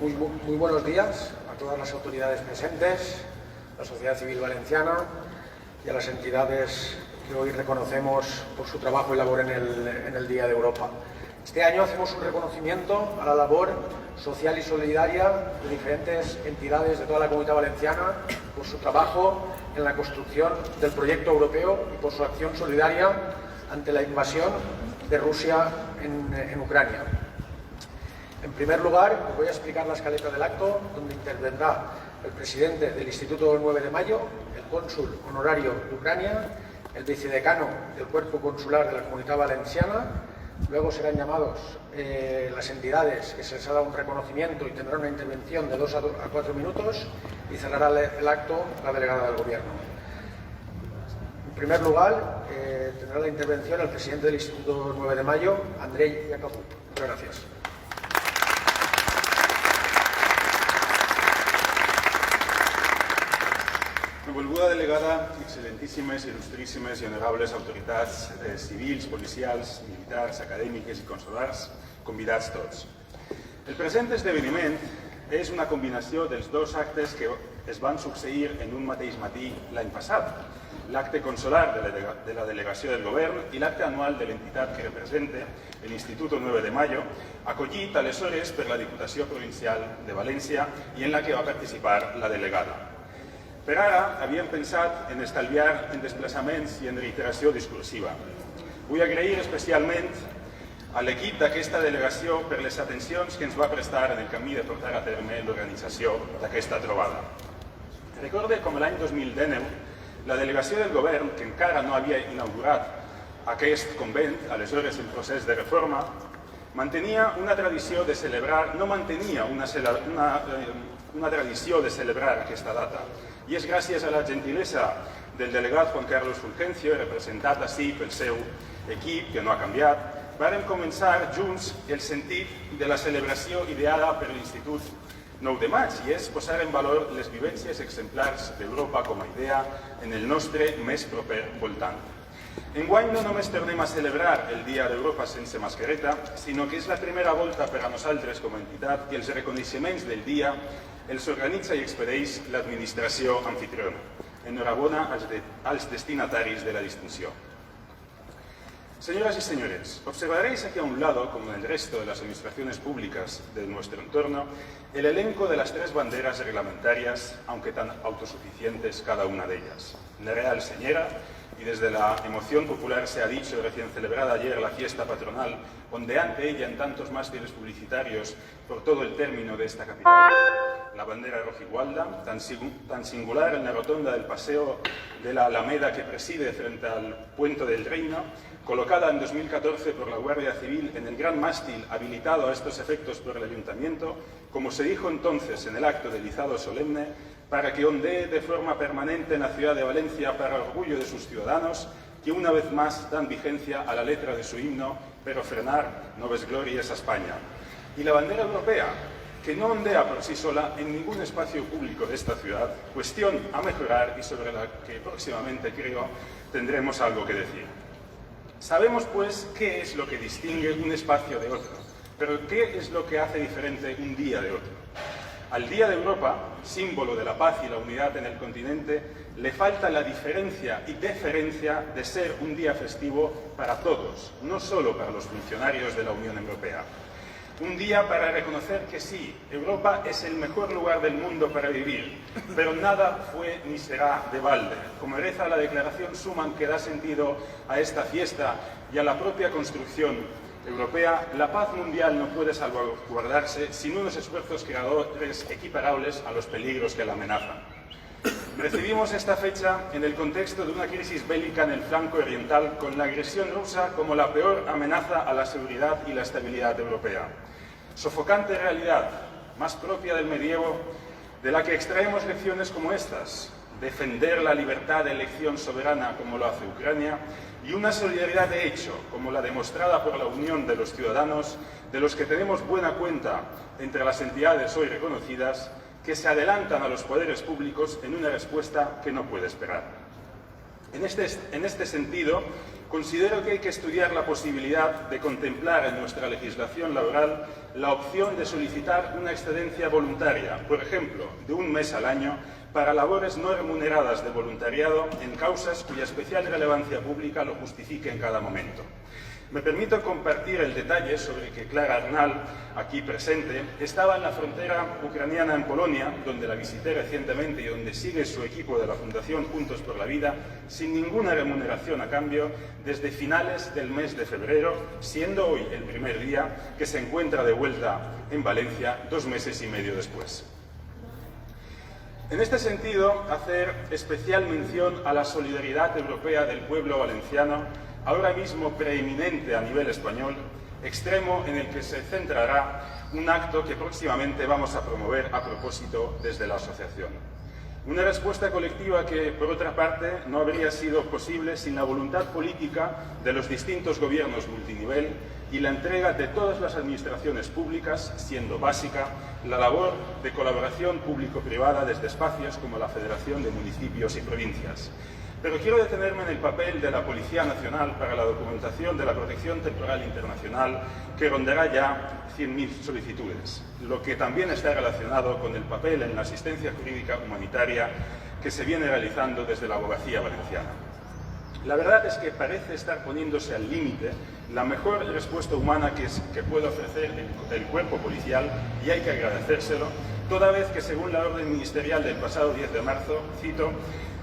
Muy buenos días a todas las autoridades presentes, la sociedad civil valenciana y a las entidades que hoy reconocemos por su trabajo y labor en el Día de Europa. Este año hacemos un reconocimiento a la labor social y solidaria de diferentes entidades de toda la Comunidad Valenciana por su trabajo en la construcción del proyecto europeo y por su acción solidaria ante la invasión de Rusia en Ucrania. En primer lugar, os voy a explicar la escaleta del acto, donde intervendrá el presidente del Instituto del 9 de Mayo, el cónsul honorario de Ucrania, el vicedecano del Cuerpo Consular de la Comunidad Valenciana. Luego serán llamados las entidades que se les ha dado un reconocimiento y tendrán una intervención de 2 a 4 minutos y cerrará el acto la delegada del Gobierno. En primer lugar, tendrá la intervención el presidente del Instituto 9 de Mayo, Andrei Iacobou. Muchas gracias. Benvolguda delegada, excel·lentíssimes, il·lustríssimes i honorables autoritats civils, policials, militars, acadèmiques i consulars, convidats tots. El present esdeveniment és una combinació dels dos actes que es van succeir en un mateix matí l'any passat, l'acte consular de la delegació del govern i l'acte anual de l'entitat que representa, l'Instituto 9 de Mayo, acollit aleshores per la Diputació Provincial de València i en la que va participar la delegada. Per ara, havíem pensat en estalviar en desplaçaments i en reiteració discursiva. Vull agrair especialment a l'equip d'aquesta delegació per les atencions que ens va prestar en el camí de portar a terme l'organització d'aquesta trobada. Recorde com l'any 2019, la delegació del govern, que encara no havia inaugurat aquest convent, aleshores en procés de reforma, mantenia una tradició de celebrar, no mantenia una tradició de celebrar aquesta data. I és gràcies a la gentilesa del delegat Juan Carlos Fulgencio, representat ací pel seu equip, que no ha canviat, vàrem començar junts el sentit de la celebració ideada per l'Institut 9 de Maig, i és posar en valor les vivències exemplars d'Europa com a idea en el nostre més proper voltant. Enguany no només tornem a celebrar el Dia d'Europa sense mascareta, sinó que és la primera volta per a nosaltres com a entitat que els reconeixements del dia els organitza i expedeix l'administració anfitriona. Enhorabona als destinataris de la distinció. Señoras y señores, observaréis aquí a un lado, como en el resto de las administraciones públicas de nuestro entorno, el elenco de las 3 banderas reglamentarias, aunque tan autosuficientes cada una de ellas. La Real Señera, y desde la emoción popular se ha dicho, recién celebrada ayer la fiesta patronal, ondeante ella en tantos mástiles publicitarios por todo el término de esta capital, la bandera rojigualda, tan singular en la rotonda del paseo de la Alameda que preside frente al Puente del Reino, colocada en 2014 por la Guardia Civil en el gran mástil habilitado a estos efectos por el Ayuntamiento, como se dijo entonces en el acto del izado solemne, para que ondee de forma permanente en la ciudad de Valencia para orgullo de sus ciudadanos, que una vez más dan vigencia a la letra de su himno, pero frenar noves glorias a España. Y la bandera europea, que no ondea por sí sola en ningún espacio público de esta ciudad, cuestión a mejorar y sobre la que próximamente creo tendremos algo que decir. Sabemos pues qué es lo que distingue un espacio de otro, pero qué es lo que hace diferente un día de otro. Al Día de Europa, símbolo de la paz y la unidad en el continente, le falta la diferencia y deferencia de ser un día festivo para todos, no solo para los funcionarios de la Unión Europea. Un día para reconocer que sí, Europa es el mejor lugar del mundo para vivir, pero nada fue ni será de balde. Como reza la declaración Schuman que da sentido a esta fiesta y a la propia construcción europea, la paz mundial no puede salvaguardarse sin unos esfuerzos creadores equiparables a los peligros que la amenazan. Recibimos esta fecha en el contexto de una crisis bélica en el flanco oriental, con la agresión rusa como la peor amenaza a la seguridad y la estabilidad europea. Sofocante realidad, más propia del medievo, de la que extraemos lecciones como estas: defender la libertad de elección soberana como lo hace Ucrania, y una solidaridad de hecho, como la demostrada por la unión de los ciudadanos, de los que tenemos buena cuenta entre las entidades hoy reconocidas, que se adelantan a los poderes públicos en una respuesta que no puede esperar. En este sentido, considero que hay que estudiar la posibilidad de contemplar en nuestra legislación laboral la opción de solicitar una excedencia voluntaria, por ejemplo, de un mes al año, para labores no remuneradas de voluntariado en causas cuya especial relevancia pública lo justifique en cada momento. Me permito compartir el detalle sobre que Clara Arnal, aquí presente, estaba en la frontera ucraniana en Polonia, donde la visité recientemente y donde sigue su equipo de la Fundación Juntos por la Vida, sin ninguna remuneración a cambio, desde finales del mes de febrero, siendo hoy el primer día que se encuentra de vuelta en Valencia 2 meses y medio después. En este sentido, hacer especial mención a la solidaridad europea del pueblo valenciano, ahora mismo preeminente a nivel español, extremo en el que se centrará un acto que próximamente vamos a promover a propósito desde la asociación. Una respuesta colectiva que, por otra parte, no habría sido posible sin la voluntad política de los distintos gobiernos multinivel y la entrega de todas las administraciones públicas, siendo básica la labor de colaboración público-privada desde espacios como la Federación de Municipios y Provincias. Pero quiero detenerme en el papel de la Policía Nacional para la documentación de la protección temporal internacional, que rondará ya 100.000 solicitudes, lo que también está relacionado con el papel en la asistencia jurídica humanitaria que se viene realizando desde la abogacía valenciana. La verdad es que parece estar poniéndose al límite la mejor respuesta humana que puede ofrecer el cuerpo policial, y hay que agradecérselo, toda vez que, según la orden ministerial del pasado 10 de marzo, cito,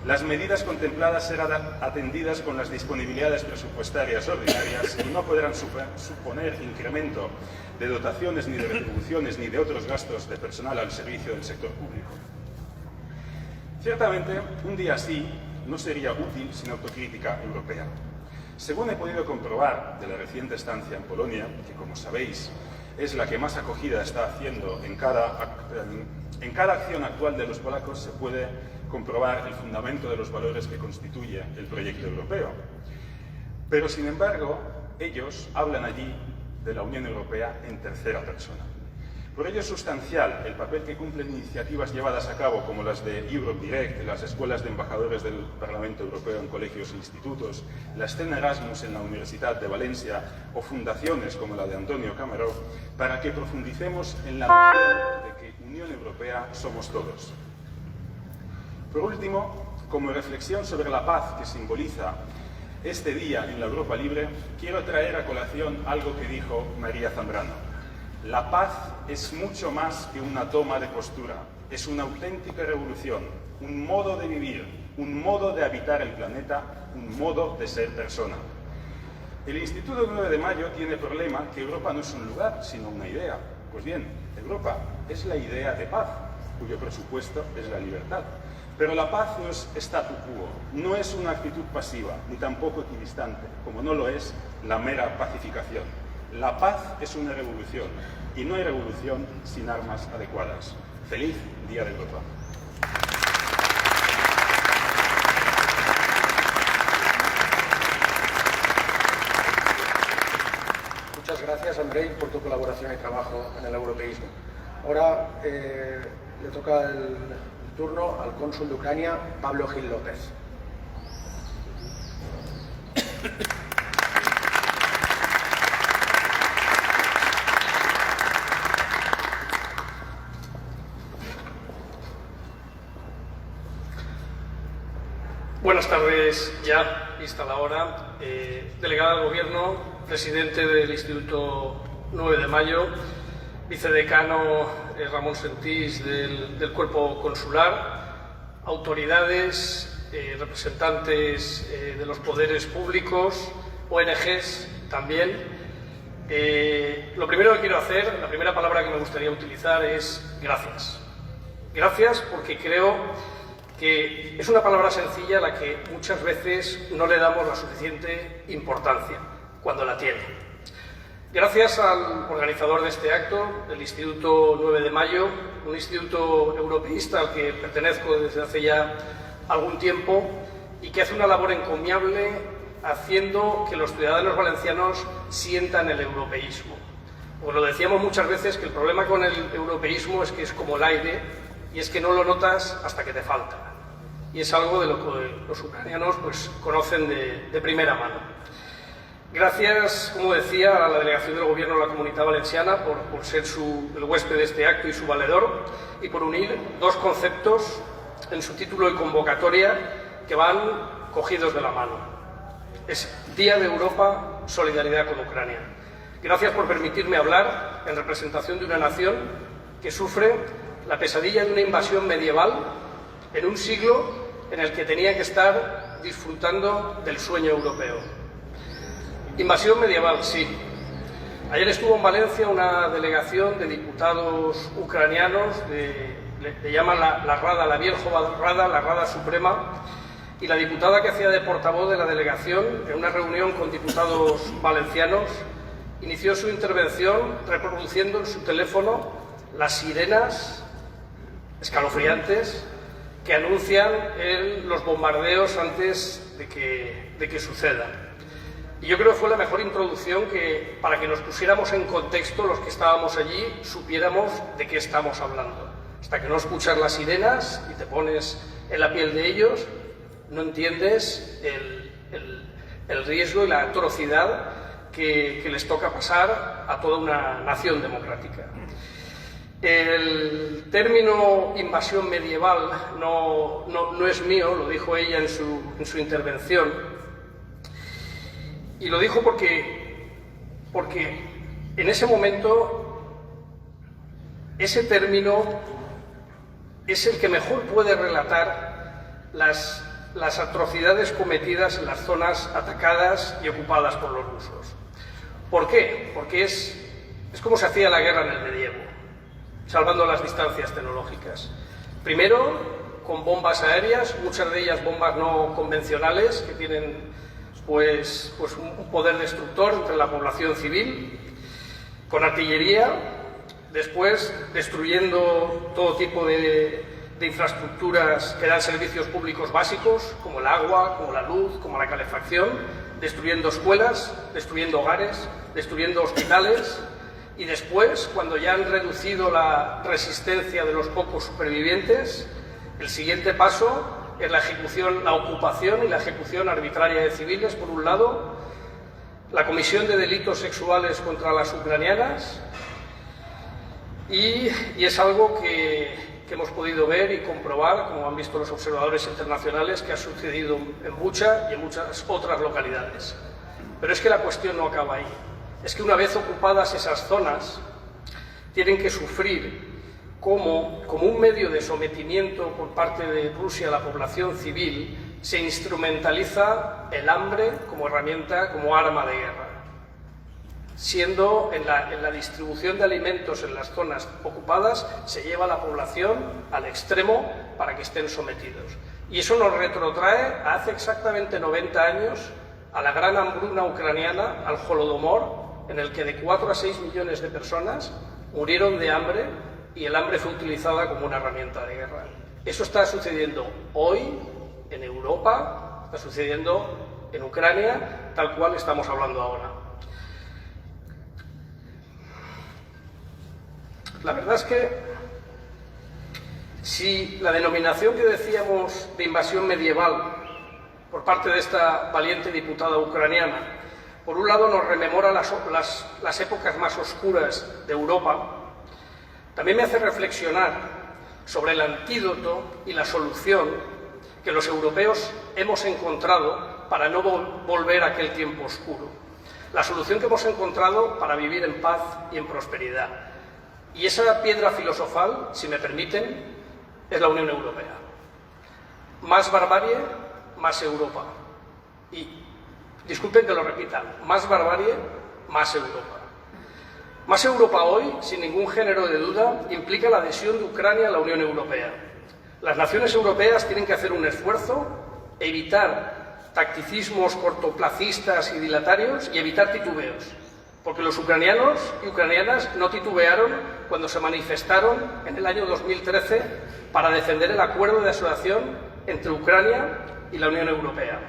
las medidas contempladas serán atendidas con las disponibilidades presupuestarias ordinarias y no podrán suponer incremento de dotaciones ni de retribuciones ni de otros gastos de personal al servicio del sector público. Ciertamente, un día así no sería útil sin autocrítica europea. Según he podido comprobar de la reciente estancia en Polonia, que, como sabéis, es la que más acogida está haciendo en cada acción actual de los polacos, se puede comprobar el fundamento de los valores que constituye el proyecto europeo. Pero, sin embargo, ellos hablan allí de la Unión Europea en tercera persona. Por ello es sustancial el papel que cumplen iniciativas llevadas a cabo como las de Europe Direct, las escuelas de embajadores del Parlamento Europeo en colegios e institutos, la escena Erasmus en la Universidad de Valencia o fundaciones como la de Antonio Camaró, para que profundicemos en la noción de que Unión Europea somos todos. Por último, como reflexión sobre la paz que simboliza este día en la Europa libre, quiero traer a colación algo que dijo María Zambrano. La paz es mucho más que una toma de postura, es una auténtica revolución, un modo de vivir, un modo de habitar el planeta, un modo de ser persona. El Instituto 9 de Mayo tiene por lema que Europa no es un lugar, sino una idea. Pues bien, Europa es la idea de paz, cuyo presupuesto es la libertad. Pero la paz no es statu quo, no es una actitud pasiva, ni tampoco equidistante, como no lo es la mera pacificación. La paz es una revolución, y no hay revolución sin armas adecuadas. ¡Feliz Día de Europa! Muchas gracias, Andrei, por tu colaboración y trabajo en el europeísmo. Ahora le toca el turno al cónsul de Ucrania, Pablo Gil López. Buenas tardes ya, vista la hora. Delegada del Gobierno, presidente del Instituto 9 de Mayo, vicedecano Ramón Sentís del Cuerpo Consular, autoridades, representantes de los poderes públicos, ONGs también. Lo primero que quiero hacer, la primera palabra que me gustaría utilizar es gracias. Gracias porque creo que es una palabra sencilla a la que muchas veces no le damos la suficiente importancia, cuando la tiene. Gracias al organizador de este acto, el Instituto 9 de Mayo, un instituto europeísta al que pertenezco desde hace ya algún tiempo y que hace una labor encomiable haciendo que los ciudadanos valencianos sientan el europeísmo. Pues lo decíamos muchas veces que el problema con el europeísmo es que es como el aire y es que no lo notas hasta que te falta. y es algo de lo que los ucranianos pues, conocen de primera mano. Gracias, como decía, a la delegación del Gobierno de la Comunitat Valenciana por ser el huésped de este acto y su valedor, y por unir dos conceptos en su título y convocatoria que van cogidos de la mano. Es Día de Europa, solidaridad con Ucrania. Gracias por permitirme hablar en representación de una nación que sufre la pesadilla de una invasión medieval en un siglo en el que tenía que estar disfrutando del sueño europeo. Invasión medieval, sí. Ayer estuvo en Valencia una delegación de diputados ucranianos, le llaman la Rada, la Vierjova Rada, la Rada Suprema, y la diputada que hacía de portavoz de la delegación, en una reunión con diputados valencianos, inició su intervención reproduciendo en su teléfono las sirenas escalofriantes que anuncian los bombardeos antes de que sucedan. Y yo creo que fue la mejor introducción para que nos pusiéramos en contexto los que estábamos allí, supiéramos de qué estamos hablando. Hasta que no escuchas las sirenas y te pones en la piel de ellos, no entiendes el riesgo y la atrocidad que les toca pasar a toda una nación democrática. El término invasión medieval no es mío, lo dijo ella en su intervención. Y lo dijo porque en ese momento ese término es el que mejor puede relatar las atrocidades cometidas en las zonas atacadas y ocupadas por los rusos. ¿Por qué? Porque es como se hacía la guerra en el medievo, salvando las distancias tecnológicas. Primero, con bombas aéreas, muchas de ellas bombas no convencionales, que tienen pues un poder destructor entre la población civil, con artillería, después destruyendo todo tipo de infraestructuras que dan servicios públicos básicos, como el agua, como la luz, como la calefacción, destruyendo escuelas, destruyendo hogares, destruyendo hospitales, y después, cuando ya han reducido la resistencia de los pocos supervivientes, el siguiente paso es la ocupación y la ejecución arbitraria de civiles, por un lado, la comisión de delitos sexuales contra las ucranianas, y es algo que hemos podido ver y comprobar, como han visto los observadores internacionales, que ha sucedido en Bucha y en muchas otras localidades. Pero es que la cuestión no acaba ahí. Es que una vez ocupadas esas zonas, tienen que sufrir como un medio de sometimiento por parte de Rusia a la población civil, se instrumentaliza el hambre como herramienta, como arma de guerra, siendo en la distribución de alimentos en las zonas ocupadas se lleva a la población al extremo para que estén sometidos. Y eso nos retrotrae a hace exactamente 90 años, a la gran hambruna ucraniana, al Holodomor, en el que de 4 a 6 millones de personas murieron de hambre, y el hambre fue utilizada como una herramienta de guerra. Eso está sucediendo hoy en Europa, está sucediendo en Ucrania, tal cual estamos hablando ahora. La verdad es que si la denominación que decíamos de invasión medieval por parte de esta valiente diputada ucraniana, por un lado nos rememora las épocas más oscuras de Europa, también me hace reflexionar sobre el antídoto y la solución que los europeos hemos encontrado para no volver a aquel tiempo oscuro. La solución que hemos encontrado para vivir en paz y en prosperidad. Y esa piedra filosofal, si me permiten, es la Unión Europea. Más barbarie, más Europa. Y disculpen que lo repita, más barbarie, más Europa. Más Europa hoy, sin ningún género de duda, implica la adhesión de Ucrania a la Unión Europea. Las naciones europeas tienen que hacer un esfuerzo, evitar tacticismos cortoplacistas y dilatarios y evitar titubeos, porque los ucranianos y ucranianas no titubearon cuando se manifestaron en el año 2013 para defender el acuerdo de asociación entre Ucrania y la Unión Europea.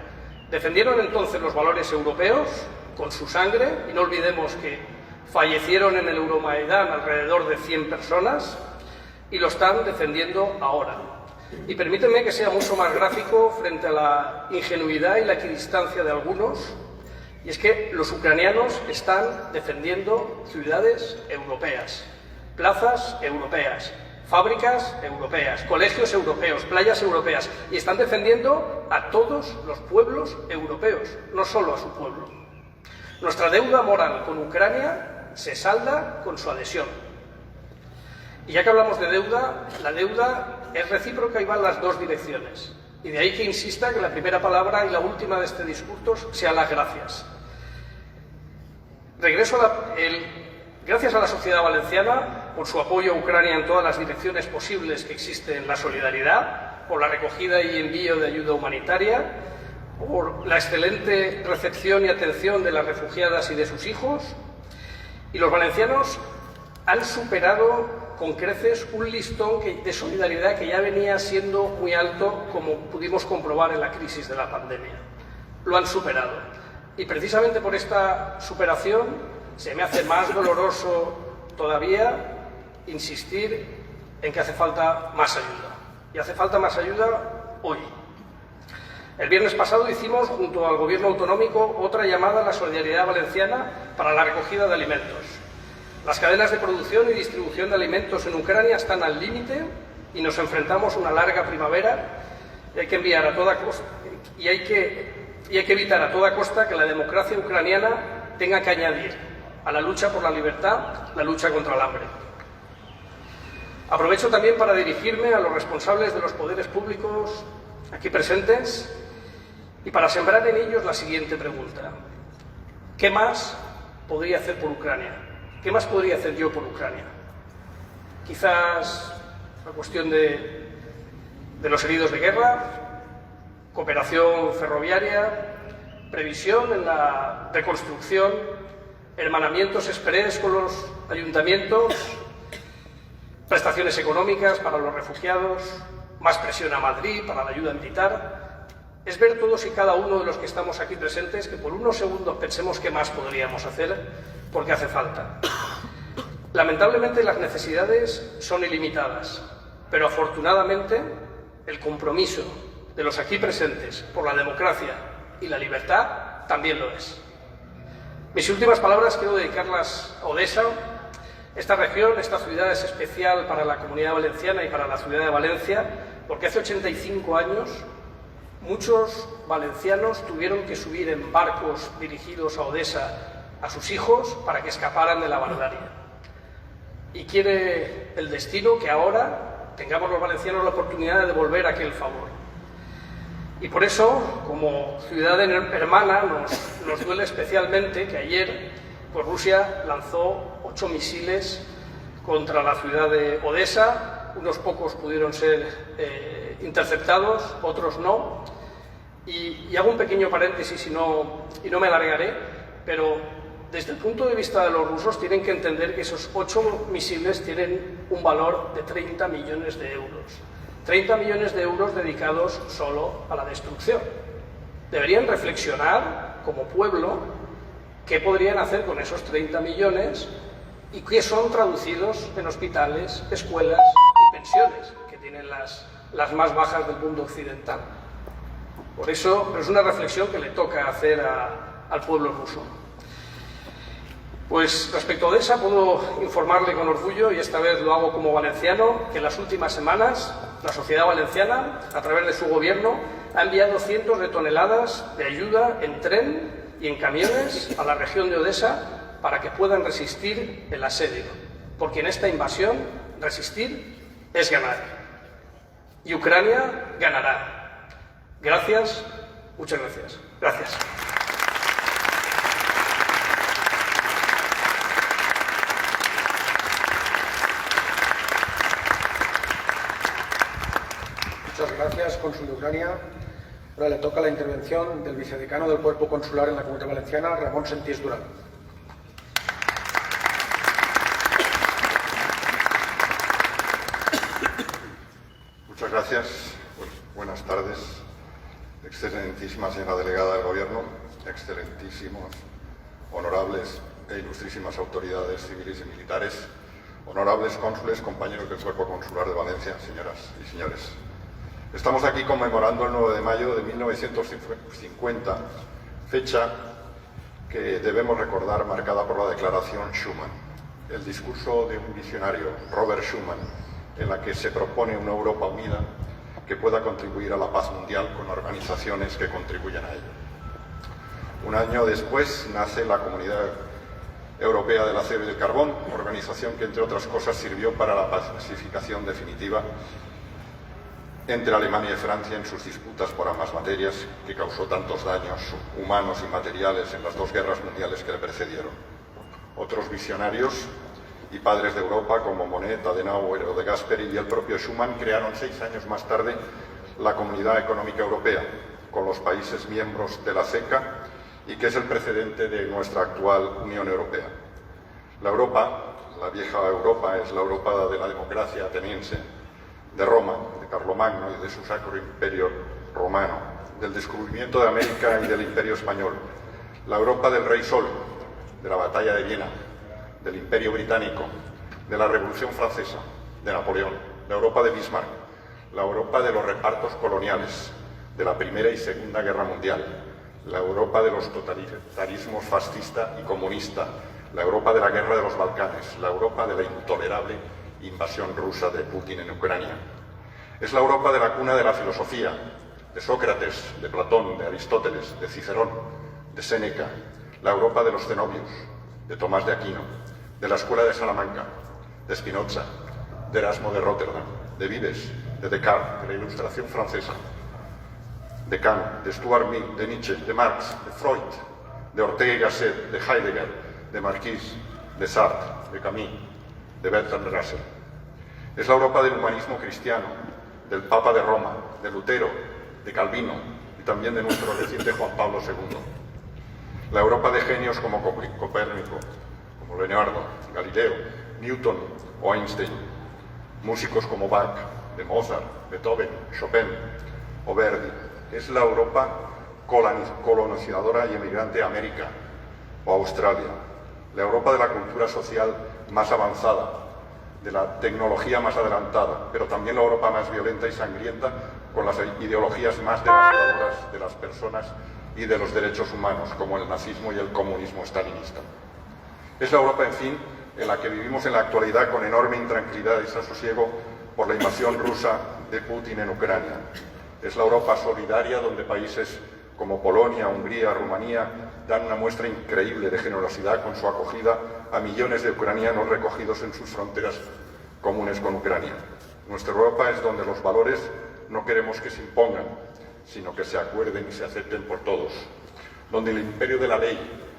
Defendieron entonces los valores europeos con su sangre, y no olvidemos que fallecieron en el Euromaidán alrededor de 100 personas, y lo están defendiendo ahora. Y permítanme que sea mucho más gráfico frente a la ingenuidad y la equidistancia de algunos, y es que los ucranianos están defendiendo ciudades europeas, plazas europeas, fábricas europeas, colegios europeos, playas europeas, y están defendiendo a todos los pueblos europeos, no solo a su pueblo. Nuestra deuda moral con Ucrania se salda con su adhesión. Y ya que hablamos de deuda, la deuda es recíproca y va en las dos direcciones. Y de ahí que insista que la primera palabra y la última de este discurso sean las gracias. Gracias a la sociedad valenciana por su apoyo a Ucrania en todas las direcciones posibles que existe en la solidaridad, por la recogida y envío de ayuda humanitaria, por la excelente recepción y atención de las refugiadas y de sus hijos. Y los valencianos han superado con creces un listón de solidaridad que ya venía siendo muy alto, como pudimos comprobar en la crisis de la pandemia. Lo han superado. Y precisamente por esta superación se me hace más doloroso todavía insistir en que hace falta más ayuda. Y hace falta más ayuda hoy. El viernes pasado hicimos, junto al Gobierno autonómico, otra llamada a la solidaridad valenciana para la recogida de alimentos. Las cadenas de producción y distribución de alimentos en Ucrania están al límite y nos enfrentamos a una larga primavera y hay que enviar a toda costa, y hay que evitar a toda costa que la democracia ucraniana tenga que añadir a la lucha por la libertad la lucha contra el hambre. Aprovecho también para dirigirme a los responsables de los poderes públicos aquí presentes y para sembrar en ellos la siguiente pregunta: ¿qué más podría hacer por Ucrania? ¿Qué más podría hacer yo por Ucrania? Quizás la cuestión de los heridos de guerra, cooperación ferroviaria, previsión en la reconstrucción, hermanamientos exprés con los ayuntamientos, prestaciones económicas para los refugiados, más presión a Madrid para la ayuda militar. Es ver todos y cada uno de los que estamos aquí presentes que por unos segundos pensemos qué más podríamos hacer, porque hace falta. Lamentablemente las necesidades son ilimitadas, pero afortunadamente el compromiso de los aquí presentes por la democracia y la libertad también lo es. Mis últimas palabras quiero dedicarlas a Odesa. Esta región, esta ciudad es especial para la Comunidad Valenciana y para la ciudad de Valencia, porque hace 85 años muchos valencianos tuvieron que subir en barcos dirigidos a Odesa a sus hijos para que escaparan de la barbarie. Y quiere el destino que ahora tengamos los valencianos la oportunidad de devolver aquel favor. Y por eso, como ciudad hermana, nos duele especialmente que ayer pues, Rusia lanzó 8 misiles contra la ciudad de Odesa. Unos pocos pudieron ser interceptados, otros no. Y hago un pequeño paréntesis y no me alargaré, pero desde el punto de vista de los rusos tienen que entender que esos 8 misiles tienen un valor de 30 millones de euros. 30 millones de euros dedicados solo a la destrucción. Deberían reflexionar como pueblo qué podrían hacer con esos 30 millones y qué son traducidos en hospitales, escuelas y pensiones, que tienen las más bajas del mundo occidental. Por eso, pero es una reflexión que le toca hacer al pueblo ruso. Pues respecto a Odesa puedo informarle con orgullo, y esta vez lo hago como valenciano, que en las últimas semanas la sociedad valenciana, a través de su gobierno, ha enviado cientos de toneladas de ayuda en tren y en camiones a la región de Odesa para que puedan resistir el asedio. Porque en esta invasión, resistir es ganar. Y Ucrania ganará. Gracias, muchas gracias. Gracias. Muchas gracias, cónsul de Ucrania. Ahora le toca la intervención del vicedecano del Cuerpo Consular en la Comunidad Valenciana, Ramón Sentís Durán. Muchas gracias. Buenas tardes, excelentísima señora delegada del Gobierno, excelentísimos, honorables e ilustrísimas autoridades civiles y militares, honorables cónsules, compañeros del Cuerpo Consular de Valencia, señoras y señores. Estamos aquí conmemorando el 9 de mayo de 1950, fecha que debemos recordar marcada por la Declaración Schuman, el discurso de un visionario, Robert Schuman, en la que se propone una Europa unida que pueda contribuir a la paz mundial con organizaciones que contribuyan a ello. Un año después nace la Comunidad Europea del Acero y del Carbón, organización que, entre otras cosas, sirvió para la pacificación definitiva entre Alemania y Francia en sus disputas por ambas materias, que causó tantos daños humanos y materiales en las dos guerras mundiales que le precedieron. Otros visionarios y padres de Europa, como Monnet, Adenauer o de Gasperi y el propio Schuman, crearon 6 años más tarde la Comunidad Económica Europea, con los países miembros de la CECA, y que es el precedente de nuestra actual Unión Europea. La Europa, la vieja Europa, es la Europa de la democracia ateniense, de Roma, de Carlomagno y de su Sacro Imperio Romano, del descubrimiento de América y del Imperio Español, la Europa del Rey Sol, de la Batalla de Viena, del Imperio Británico, de la Revolución Francesa, de Napoleón, la Europa de Bismarck, la Europa de los repartos coloniales, de la Primera y Segunda Guerra Mundial, la Europa de los totalitarismos fascista y comunista, la Europa de la Guerra de los Balcanes, la Europa de la intolerable invasión rusa de Putin en Ucrania. Es la Europa de la cuna de la filosofía, de Sócrates, de Platón, de Aristóteles, de Cicerón, de Séneca, la Europa de los cenobios, de Tomás de Aquino, de la Escuela de Salamanca, de Spinoza, de Erasmo de Róterdam, de Vives, de Descartes, de la Ilustración francesa, de Kant, de Stuart Mill, de Nietzsche, de Marx, de Freud, de Ortega y Gasset, de Heidegger, de Marquis, de Sartre, de Camus, de Bertrand Russell. Es la Europa del humanismo cristiano, del Papa de Roma, de Lutero, de Calvino y también de nuestro reciente Juan Pablo II. La Europa de genios como Copérnico, como Leonardo, Galileo, Newton o Einstein. Músicos como Bach, de Mozart, Beethoven, Chopin o Verdi. Es la Europa colonizadora y emigrante a América o Australia. La Europa de la cultura social más avanzada, de la tecnología más adelantada, pero también la Europa más violenta y sangrienta, con las ideologías más devastadoras de las personas y de los derechos humanos, como el nazismo y el comunismo stalinista. Es la Europa, en fin, en la que vivimos en la actualidad con enorme intranquilidad y desasosiego por la invasión rusa de Putin en Ucrania. Es la Europa solidaria donde países como Polonia, Hungría, Rumanía dan una muestra increíble de generosidad con su acogida a millones de ucranianos recogidos en sus fronteras comunes con Ucrania. Nuestra Europa es donde los valores no queremos que se impongan, sino que se acuerden y se acepten por todos. Donde el imperio de la ley,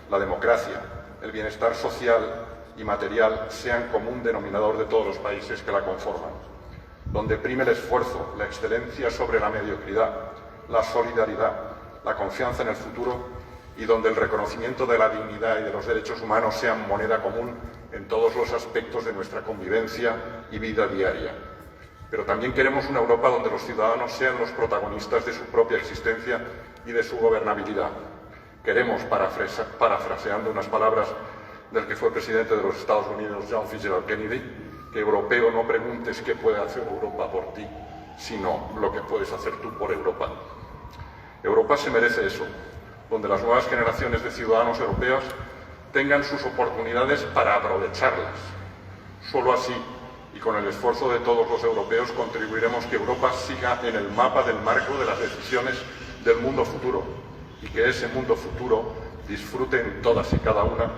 la democracia, el bienestar social y material sean común denominador de todos los países que la conforman. Donde prime el esfuerzo, la excelencia sobre la mediocridad, la solidaridad, la confianza en el futuro, y donde el reconocimiento de la dignidad y de los derechos humanos sean moneda común en todos los aspectos de nuestra convivencia y vida diaria. Pero también queremos una Europa donde los ciudadanos sean los protagonistas de su propia existencia y de su gobernabilidad. Queremos, parafraseando unas palabras del que fue presidente de los Estados Unidos, John Fitzgerald Kennedy, que europeo no preguntes qué puede hacer Europa por ti, sino lo que puedes hacer tú por Europa. Europa se merece eso, donde las nuevas generaciones de ciudadanos europeos tengan sus oportunidades para aprovecharlas. Solo así, y con el esfuerzo de todos los europeos, contribuiremos que Europa siga en el mapa del marco de las decisiones del mundo futuro, y que ese mundo futuro disfruten todas y cada una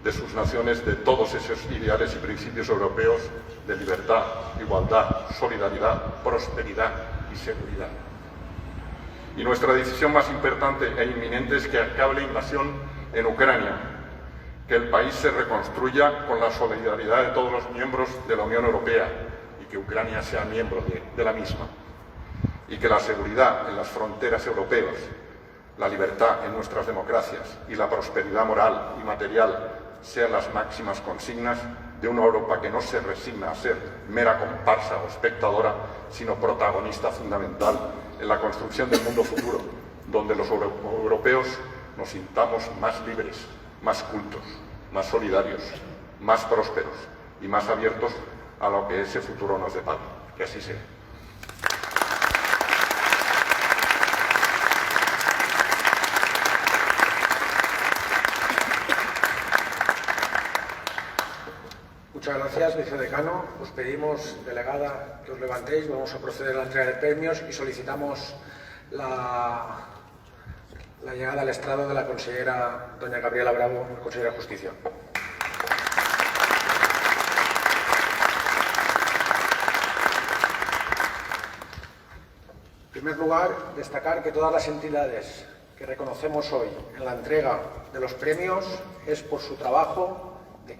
de sus naciones de todos esos ideales y principios europeos de libertad, igualdad, solidaridad, prosperidad y seguridad. Y nuestra decisión más importante e inminente es que acabe la invasión en Ucrania, que el país se reconstruya con la solidaridad de todos los miembros de la Unión Europea y que Ucrania sea miembro de la misma. Y que la seguridad en las fronteras europeas, la libertad en nuestras democracias y la prosperidad moral y material sean las máximas consignas de una Europa que no se resigna a ser mera comparsa o espectadora, sino protagonista fundamental en la construcción del mundo futuro, donde los europeos nos sintamos más libres, más cultos, más solidarios, más prósperos y más abiertos a lo que ese futuro nos depara. Que así sea. gracias, vicedecano. Os pedimos, delegada, que os levantéis. Vamos a proceder a la entrega de premios y solicitamos la llegada al estrado de la consellera doña Gabriela Bravo, consellera de Justicia. En primer lugar, destacar que todas las entidades que reconocemos hoy en la entrega de los premios es por su trabajo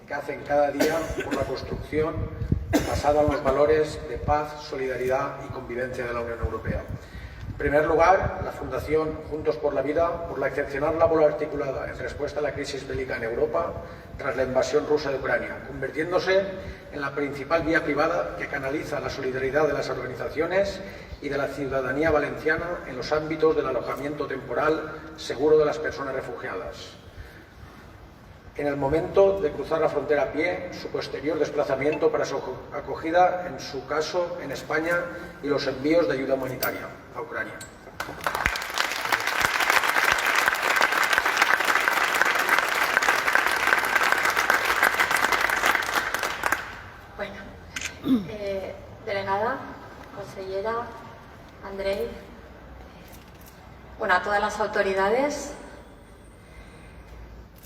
que hacen cada día por la construcción basada en los valores de paz, solidaridad y convivencia de la Unión Europea. En primer lugar, la Fundación Juntos por la Vida, por la excepcional labor articulada en respuesta a la crisis bélica en Europa tras la invasión rusa de Ucrania, convirtiéndose en la principal vía privada que canaliza la solidaridad de las organizaciones y de la ciudadanía valenciana en los ámbitos del alojamiento temporal seguro de las personas refugiadas. En el momento de cruzar la frontera a pie, su posterior desplazamiento para su acogida, en su caso en España, y los envíos de ayuda humanitaria a Ucrania. Bueno, delegada, consellera, Andrei, bueno, a todas las autoridades.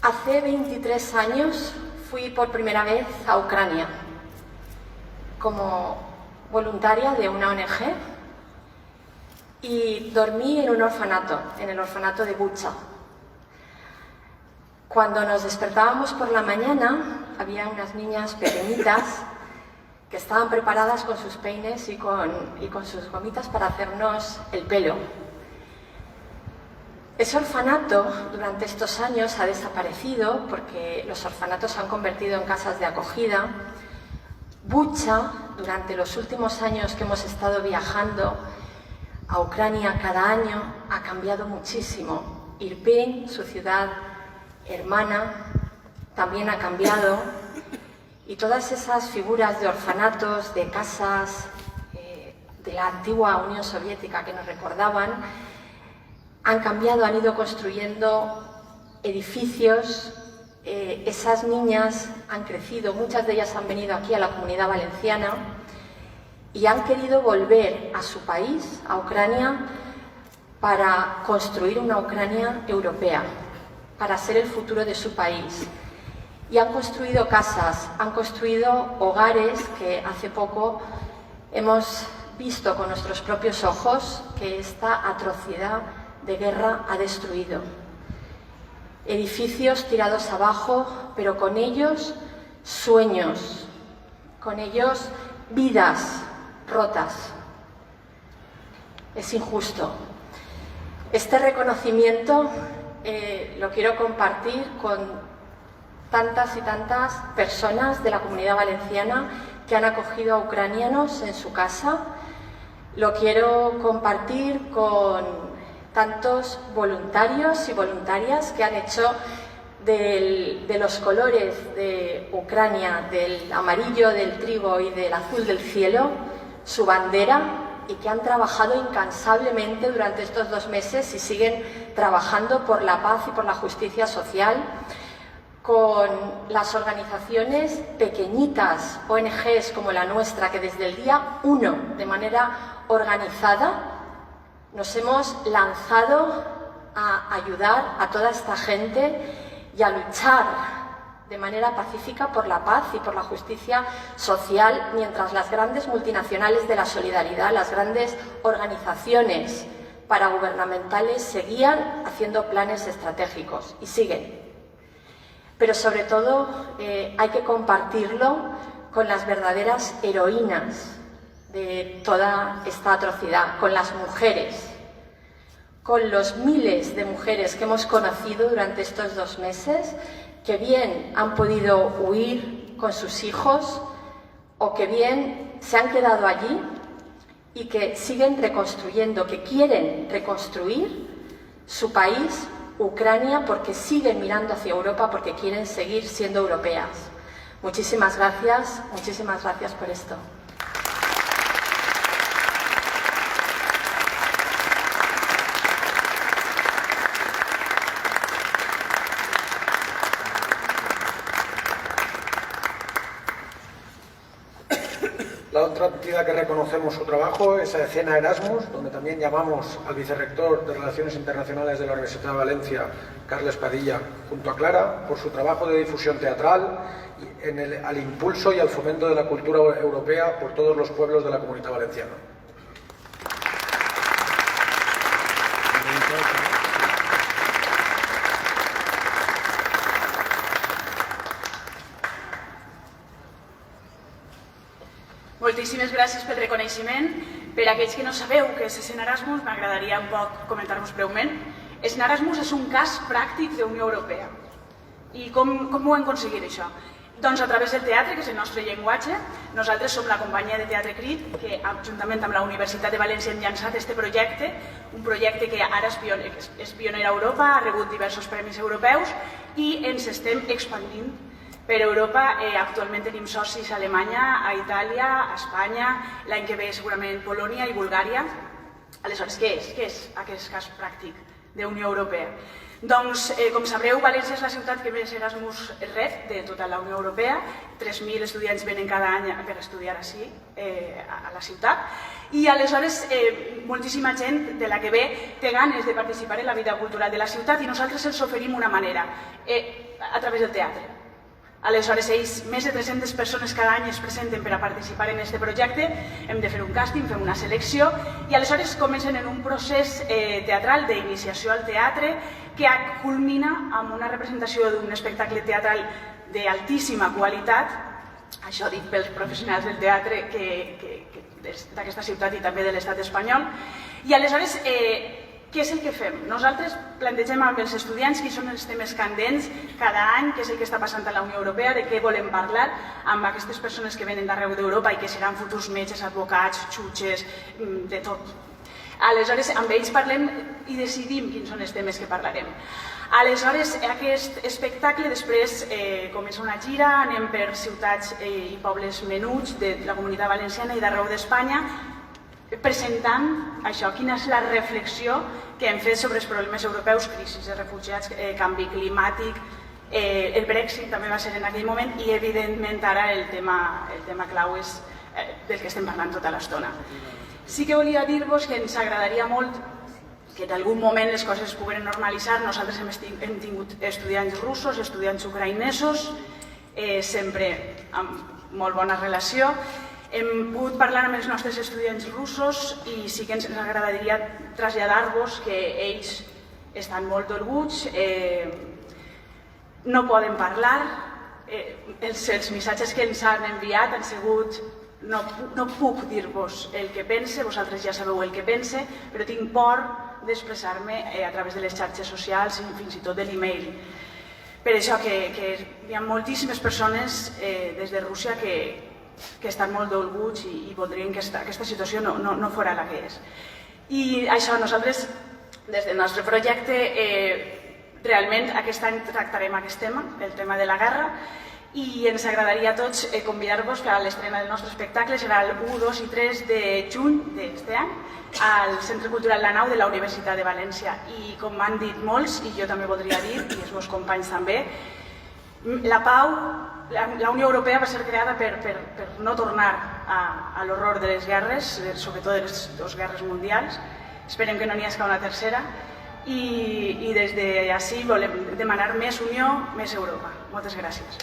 Hace 23 años fui por primera vez a Ucrania como voluntaria de una ONG y dormí en un orfanato, en el orfanato de Bucha. Cuando nos despertábamos por la mañana, había unas niñas pequeñitas que estaban preparadas con sus peines y con sus gomitas para hacernos el pelo. Ese orfanato durante estos años ha desaparecido porque los orfanatos se han convertido en casas de acogida. Bucha, durante los últimos años que hemos estado viajando a Ucrania cada año, ha cambiado muchísimo. Irpin, su ciudad hermana, también ha cambiado. Y todas esas figuras de orfanatos, de casas de la antigua Unión Soviética que nos recordaban, han cambiado, han ido construyendo edificios. Esas niñas han crecido, muchas de ellas han venido aquí a la Comunidad Valenciana y han querido volver a su país, a Ucrania, para construir una Ucrania europea, para ser el futuro de su país. Y han construido casas, han construido hogares que hace poco hemos visto con nuestros propios ojos que esta atrocidad de guerra ha destruido. Edificios tirados abajo, pero con ellos sueños, con ellos vidas rotas. Es injusto. Este reconocimiento lo quiero compartir con tantas y tantas personas de la Comunidad Valenciana que han acogido a ucranianos en su casa. Lo quiero compartir con tantos voluntarios y voluntarias que han hecho de los colores de Ucrania, del amarillo del trigo y del azul del cielo, su bandera, y que han trabajado incansablemente durante estos 2 meses y siguen trabajando por la paz y por la justicia social, con las organizaciones pequeñitas, ONGs como la nuestra, que desde el día 1, de manera organizada, nos hemos lanzado a ayudar a toda esta gente y a luchar de manera pacífica por la paz y por la justicia social, mientras las grandes multinacionales de la solidaridad, las grandes organizaciones paragubernamentales seguían haciendo planes estratégicos y siguen. Pero sobre todo hay que compartirlo con las verdaderas heroínas de toda esta atrocidad, con las mujeres, con los miles de mujeres que hemos conocido durante estos 2 meses, que bien han podido huir con sus hijos o que bien se han quedado allí y que siguen reconstruyendo, que quieren reconstruir su país, Ucrania, porque siguen mirando hacia Europa, porque quieren seguir siendo europeas. Muchísimas gracias por esto. La otra entidad que reconocemos su trabajo es a Escena Erasmus, donde también llamamos al vicerrector de Relaciones Internacionales de la Universidad de Valencia, Carles Padilla, junto a Clara, por su trabajo de difusión teatral, al impulso y al fomento de la cultura europea por todos los pueblos de la Comunitat Valenciana. Moltíssimes gràcies pel reconeixement. Per a aquells que no sabeu què és Escena Erasmus, m'agradaria un poc comentar-vos breument. Escena Erasmus és un cas pràctic d'Unió Europea. I com ho hem aconseguit, això? Doncs a través del teatre, que és el nostre llenguatge. Nosaltres som la companyia de Teatre Crit, que juntament amb la Universitat de València hem llançat aquest projecte, un projecte que ara és pioner a Europa, ha rebut diversos premis europeus i ens estem expandint per Europa. Actualment tenim socis a Alemanya, a Itàlia, a Espanya, l'any que ve segurament Polònia i Bulgària. Aleshores, què és aquest cas pràctic d'Unió Europea? Doncs, com sabreu, València és la ciutat que més Erasmus rep de tota la Unió Europea. 3.000 estudiants venen cada any per estudiar així, a la ciutat. I aleshores, moltíssima gent de la que ve té ganes de participar en la vida cultural de la ciutat i nosaltres els oferim una manera, a través del teatre. Aleshores, més de 300 persones cada any es presenten per a participar en aquest projecte, hem de fer un càsting, fem una selecció i aleshores comencen en un procés teatral d'iniciació al teatre que culmina amb una representació d'un espectacle teatral d'altíssima qualitat, això dit pels professionals del teatre d'aquesta ciutat i també de l'estat espanyol. I aleshores, què és el que fem? Nosaltres plantegem amb els estudiants quins són els temes candents cada any, què és el que està passant a la Unió Europea, de què volem parlar amb aquestes persones que venen d'arreu d'Europa i que seran futurs metges, advocats, jutges, de tot. Aleshores, amb ells parlem i decidim quins són els temes que parlarem. Aleshores, aquest espectacle després comença una gira, anem per ciutats i pobles menuts de la Comunitat Valenciana i d'arreu d'Espanya, presentant això, quina és la reflexió que hem fet sobre els problemes europeus, crisis de refugiats, canvi climàtic, el Brexit també va ser en aquell moment i evidentment ara el tema clau és del que estem parlant tota l'estona. Sí que volia dir-vos que ens agradaria molt que en algun moment les coses es puguen normalitzar. Nosaltres hem tingut estudiants russos, estudiants ucraïnesos, sempre amb molt bona relació. Hem pogut parlar amb els nostres estudiants russos i sí que ens agradaria traslladar-vos que ells estan molt dolguts, no poden parlar, els missatges que ens han enviat han sigut no puc dir-vos el que pense, vosaltres ja sabeu el que pense, però tinc por d'expressar-me a través de les xarxes socials i fins i tot de l'e-mail. Per això que hi ha moltíssimes persones des de Rússia que estan molt dolguts i voldrien que aquesta situació no fora la que és. I això, nosaltres, des del nostre projecte, realment aquest any tractarem aquest tema, el tema de la guerra, i ens agradaria a tots convidar-vos a l'estrena del nostre espectacle, serà el 1, 2 i 3 de juny d'aquest any, al Centre Cultural La Nau de la Universitat de València. I com m'han dit molts, i jo també voldria dir, i els meus companys també, la pau, la Unió Europea va ser creada per no tornar a l'horror de les guerres, sobretot de les dues guerres mundials. Esperem que no n'hi hagi una tercera. I des d'ací volem demanar més Unió, més Europa. Moltes gràcies.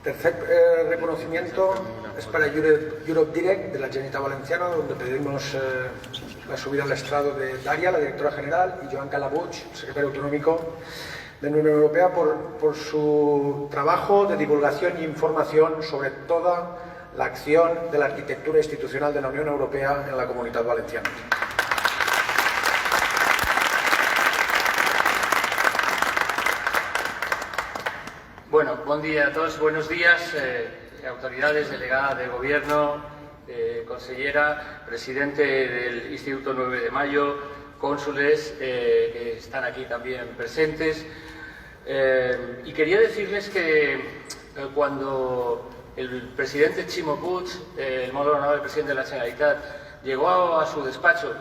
El tercer reconocimiento es para Europe Direct de la Generalitat Valenciana, donde pedimos la subida al estrado de Daria, la directora general, y Joan Calabuig, secretario autonómico de la Unión Europea, por su trabajo de divulgación e información sobre toda la acción de la arquitectura institucional de la Unión Europea en la Comunitat Valenciana. Bueno, buen día a todos, buenos días, autoridades, delegada de Gobierno, consellera, presidente del Instituto 9 de Mayo, cónsules que están aquí también presentes. Y quería decirles que cuando el presidente Ximo Puig, el molt honorable president de la Generalitat, llegó a su despacho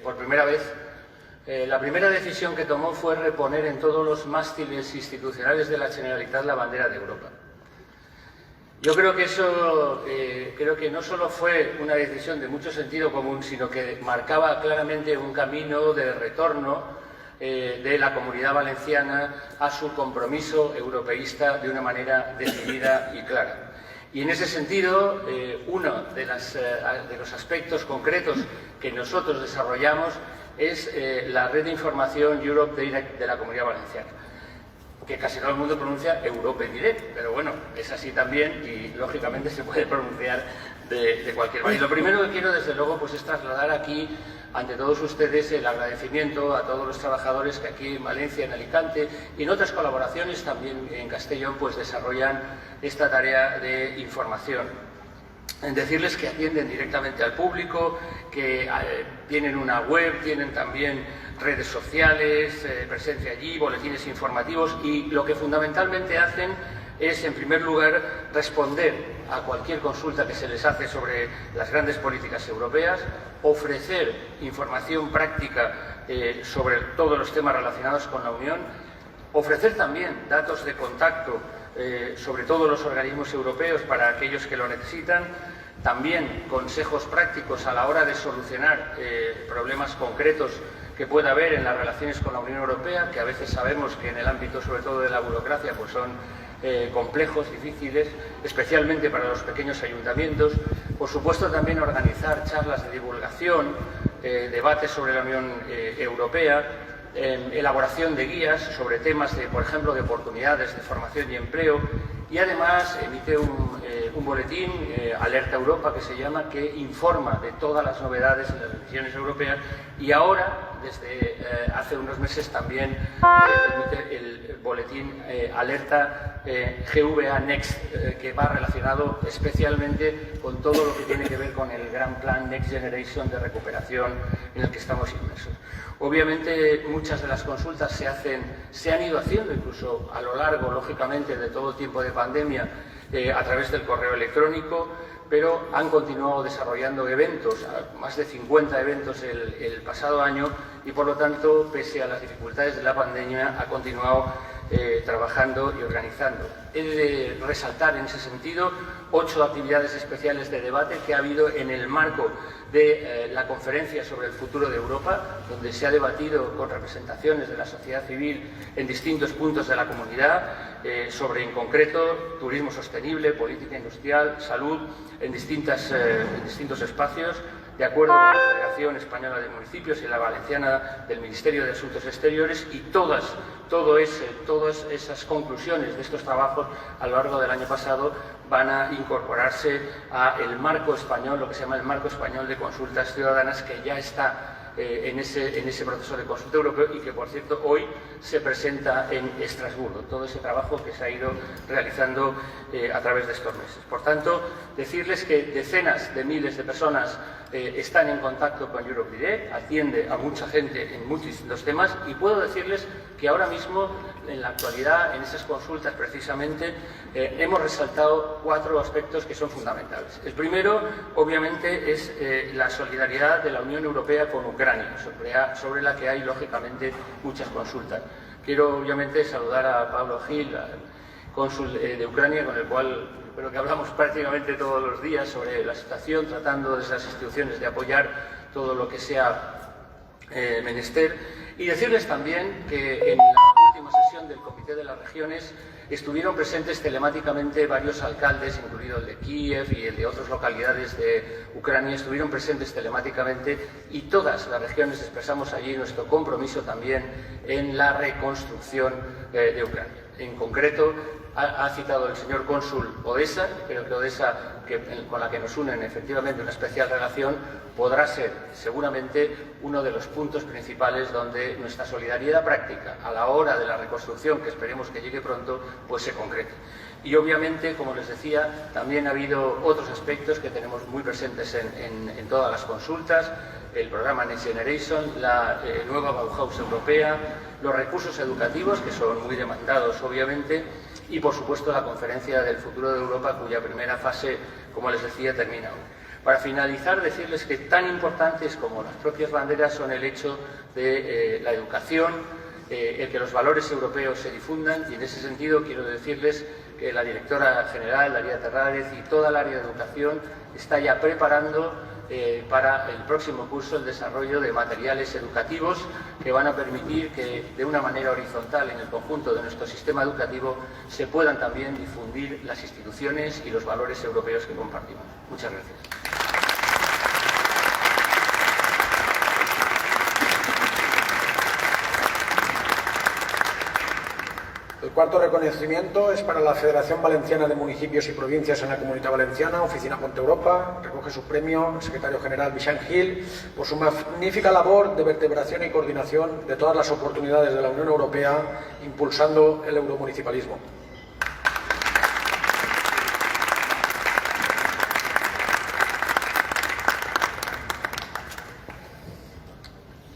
por primera vez, la primera decisión que tomó fue reponer en todos los mástiles institucionales de la Generalitat la bandera de Europa. Yo creo que eso no solo fue una decisión de mucho sentido común, sino que marcaba claramente un camino de retorno de la Comunidad Valenciana a su compromiso europeísta de una manera decidida y clara. Y en ese sentido, uno de los aspectos concretos que nosotros desarrollamos es la red de información Europe Direct de la Comunidad Valenciana, que casi todo el mundo pronuncia Europe Direct, pero bueno, es así también y lógicamente se puede pronunciar de cualquier manera. Y lo primero que quiero desde luego pues es trasladar aquí ante todos ustedes el agradecimiento a todos los trabajadores que aquí en Valencia, en Alicante y en otras colaboraciones también en Castellón pues desarrollan esta tarea de información. En decirles que atienden directamente al público, que tienen una web, tienen también redes sociales, presencia allí, boletines informativos y lo que fundamentalmente hacen es, en primer lugar, responder a cualquier consulta que se les hace sobre las grandes políticas europeas, ofrecer información práctica sobre todos los temas relacionados con la Unión, ofrecer también datos de contacto sobre todos los organismos europeos para aquellos que lo necesitan, también consejos prácticos a la hora de solucionar problemas concretos que pueda haber en las relaciones con la Unión Europea, que a veces sabemos que en el ámbito sobre todo de la burocracia pues son complejos, difíciles, especialmente para los pequeños ayuntamientos. Por supuesto también organizar charlas de divulgación, debates sobre la Unión Europea, elaboración de guías sobre temas, por ejemplo, de oportunidades de formación y empleo, y además emite un boletín, Alerta Europa, que se llama, que informa de todas las novedades en las decisiones europeas, y ahora, desde hace unos meses, también emite el boletín Alerta GVA Next, que va relacionado especialmente con todo lo que tiene que ver con el gran plan Next Generation de recuperación en el que estamos inmersos. Obviamente muchas de las consultas se han ido haciendo incluso a lo largo, lógicamente, de todo el tiempo de pandemia a través del correo electrónico, pero han continuado desarrollando eventos, más de 50 eventos el pasado año y por lo tanto, pese a las dificultades de la pandemia, ha continuado trabajando y organizando. He de resaltar en ese sentido 8 actividades especiales de debate que ha habido en el marco de la conferencia sobre el futuro de Europa, donde se ha debatido con representaciones de la sociedad civil en distintos puntos de la comunidad sobre, en concreto, turismo sostenible, política industrial, salud, en distintos espacios, de acuerdo con la Federación Española de Municipios y la Valenciana del Ministerio de Asuntos Exteriores, y todas esas conclusiones de estos trabajos a lo largo del año pasado van a incorporarse al marco español, lo que se llama el marco español de consultas ciudadanas, que ya está en ese proceso de consulta europeo y que, por cierto, hoy se presenta en Estrasburgo, todo ese trabajo que se ha ido realizando a través de estos meses. Por tanto, decirles que decenas de miles de personas están en contacto con Europe Direct, atiende a mucha gente en muchos distintos temas, y puedo decirles que ahora mismo, en la actualidad, en esas consultas precisamente, hemos resaltado 4 aspectos que son fundamentales. El primero, obviamente, es la solidaridad de la Unión Europea con Ucrania, sobre la que hay, lógicamente, muchas consultas. Quiero, obviamente, saludar a Pablo Gil, al cónsul de Ucrania, con el cual creo que hablamos prácticamente todos los días sobre la situación, tratando desde las instituciones de apoyar todo lo que sea menester. Y decirles también que en la última sesión del Comité de las Regiones estuvieron presentes telemáticamente varios alcaldes, incluido el de Kiev y el de otras localidades de Ucrania, estuvieron presentes telemáticamente, y todas las regiones expresamos allí nuestro compromiso también en la reconstrucción de Ucrania. En concreto, ha citado el señor cónsul Odessa. Creo que Odessa, con la que nos unen efectivamente una especial relación, podrá ser seguramente uno de los puntos principales donde nuestra solidaridad práctica a la hora de la reconstrucción, que esperemos que llegue pronto, pues se concrete. Y obviamente, como les decía, también ha habido otros aspectos que tenemos muy presentes en todas las consultas: el programa Next Generation, la nueva Bauhaus europea, los recursos educativos, que son muy demandados obviamente, y por supuesto la conferencia del futuro de Europa, cuya primera fase, como les decía, termina hoy. Para finalizar, decirles que tan importantes como las propias banderas son el hecho de la educación, el que los valores europeos se difundan, y en ese sentido quiero decirles que la directora general, Daría Terrádez, y toda el área de educación está ya preparando para el próximo curso el desarrollo de materiales educativos que van a permitir que de una manera horizontal en el conjunto de nuestro sistema educativo se puedan también difundir las instituciones y los valores europeos que compartimos. Muchas gracias. El cuarto reconocimiento es para la Federación Valenciana de Municipios y Provincias en la Comunidad Valenciana, Oficina Ponte Europa. Recoge su premio el secretario general Vicent Gil por su magnífica labor de vertebración y coordinación de todas las oportunidades de la Unión Europea, impulsando el euromunicipalismo.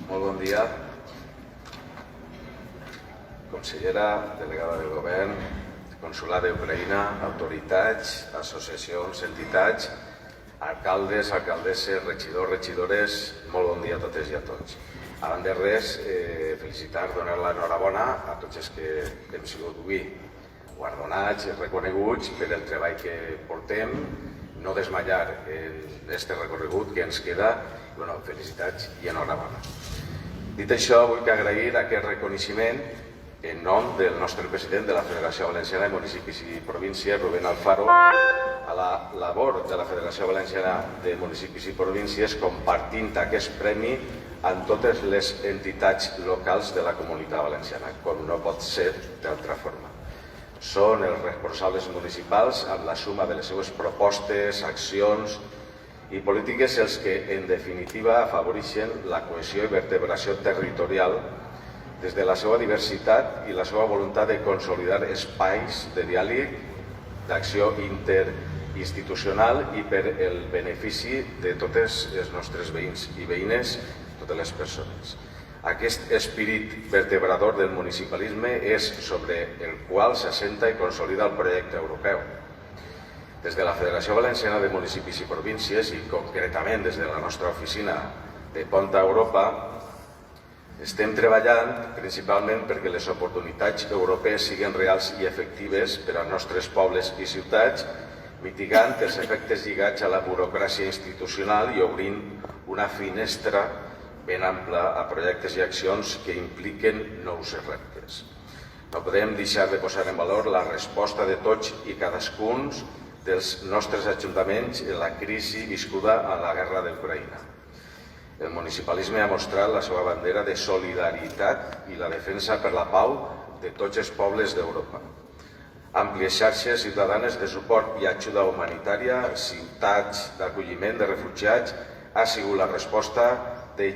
Molt bon dia. Consellera, delegada del Govern, Consolat d'Ucraïna, autoritats, associacions, entitats, alcaldes, alcaldesses, regidors, regidores, molt bon dia a totes i a tots. Abans de res, felicitar, donar l'enhorabona a tots els que hem sigut avui guardonats, reconeguts per el treball que portem, no desmallar en aquest recorregut que ens queda. Bueno, felicitats i enhorabona. Dit això, vull agrair aquest reconeixement en nom del nostre president de la Federació Valenciana de Municipis i Províncies, Rubén Alfaro, a la labor de la Federació Valenciana de Municipis i Províncies, compartint aquest premi amb totes les entitats locals de la Comunitat Valenciana, com no pot ser d'altra forma. Són els responsables municipals amb la suma de les seves propostes, accions i polítiques els que, en definitiva, afavoreixen la cohesió i vertebració territorial des de la seva diversitat i la seva voluntat de consolidar espais de diàleg, d'acció interinstitucional i per el benefici de tots els nostres veïns i veïnes, totes les persones. Aquest espírit vertebrador del municipalisme és sobre el qual s'assenta i consolida el projecte europeu. Des de la Federació Valenciana de Municipis i Províncies i concretament des de la nostra oficina de Ponte Europa, estem treballant principalment perquè les oportunitats europees siguin reals i efectives per als nostres pobles i ciutats, mitigant els efectes lligats a la burocràcia institucional i obrint una finestra ben ampla a projectes i accions que impliquen nous reptes. No podem deixar de posar en valor la resposta de tots i cadascun dels nostres ajuntaments en la crisi viscuda a la guerra d'Ucraïna. El municipalisme ha mostrat la seva bandera de solidaritat i la defensa per la pau de tots els pobles d'Europa. Àmplies xarxes ciutadanes de suport i ajuda humanitària, ciutats d'acolliment de refugiats, ha sigut la resposta de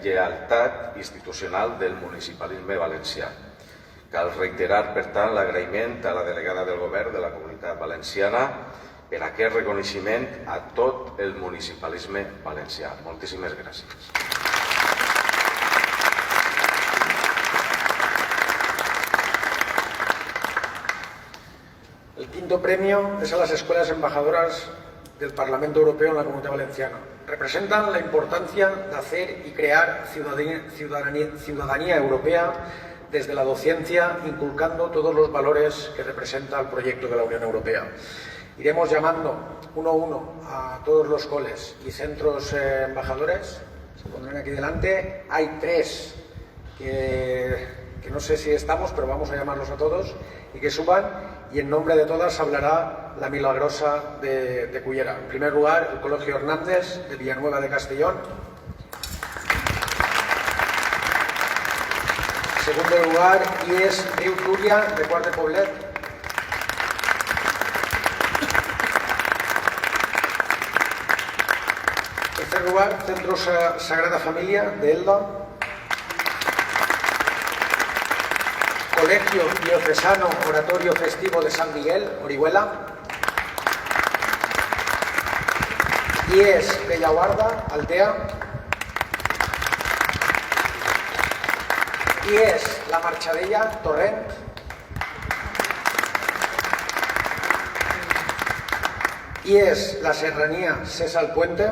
lleialtat institucional del municipalisme valencià. Cal reiterar, per tant, l'agraïment a la delegada del Govern de la Comunitat Valenciana per aquest reconeixement a tot el municipalisme valencià. Moltíssimes gràcies. El quinto premio es a las escuelas embajadoras del Parlamento Europeo en la Comunidad Valenciana. Representan la importancia de hacer y crear ciudadanía europea desde la docencia, inculcando todos los valores que representa el proyecto de la Unión Europea. Iremos llamando uno a uno a todos los coles y centros embajadores. Se pondrán aquí delante. Hay 3 que no sé si estamos, pero vamos a llamarlos a todos y que suban. Y en nombre de todas hablará la Milagrosa de Cullera. En primer lugar, el Colegio Hernández de Villanueva de Castellón. En segundo lugar, IES Riu Túria de Quart de Poblet. En tercer lugar, Centro Sagrada Familia de Elda. Colegio Diocesano Oratorio Festivo de San Miguel, Orihuela. IES Bellaguarda, Altea. IES La Marchadella, Torrent. y es la Serranía César Puente,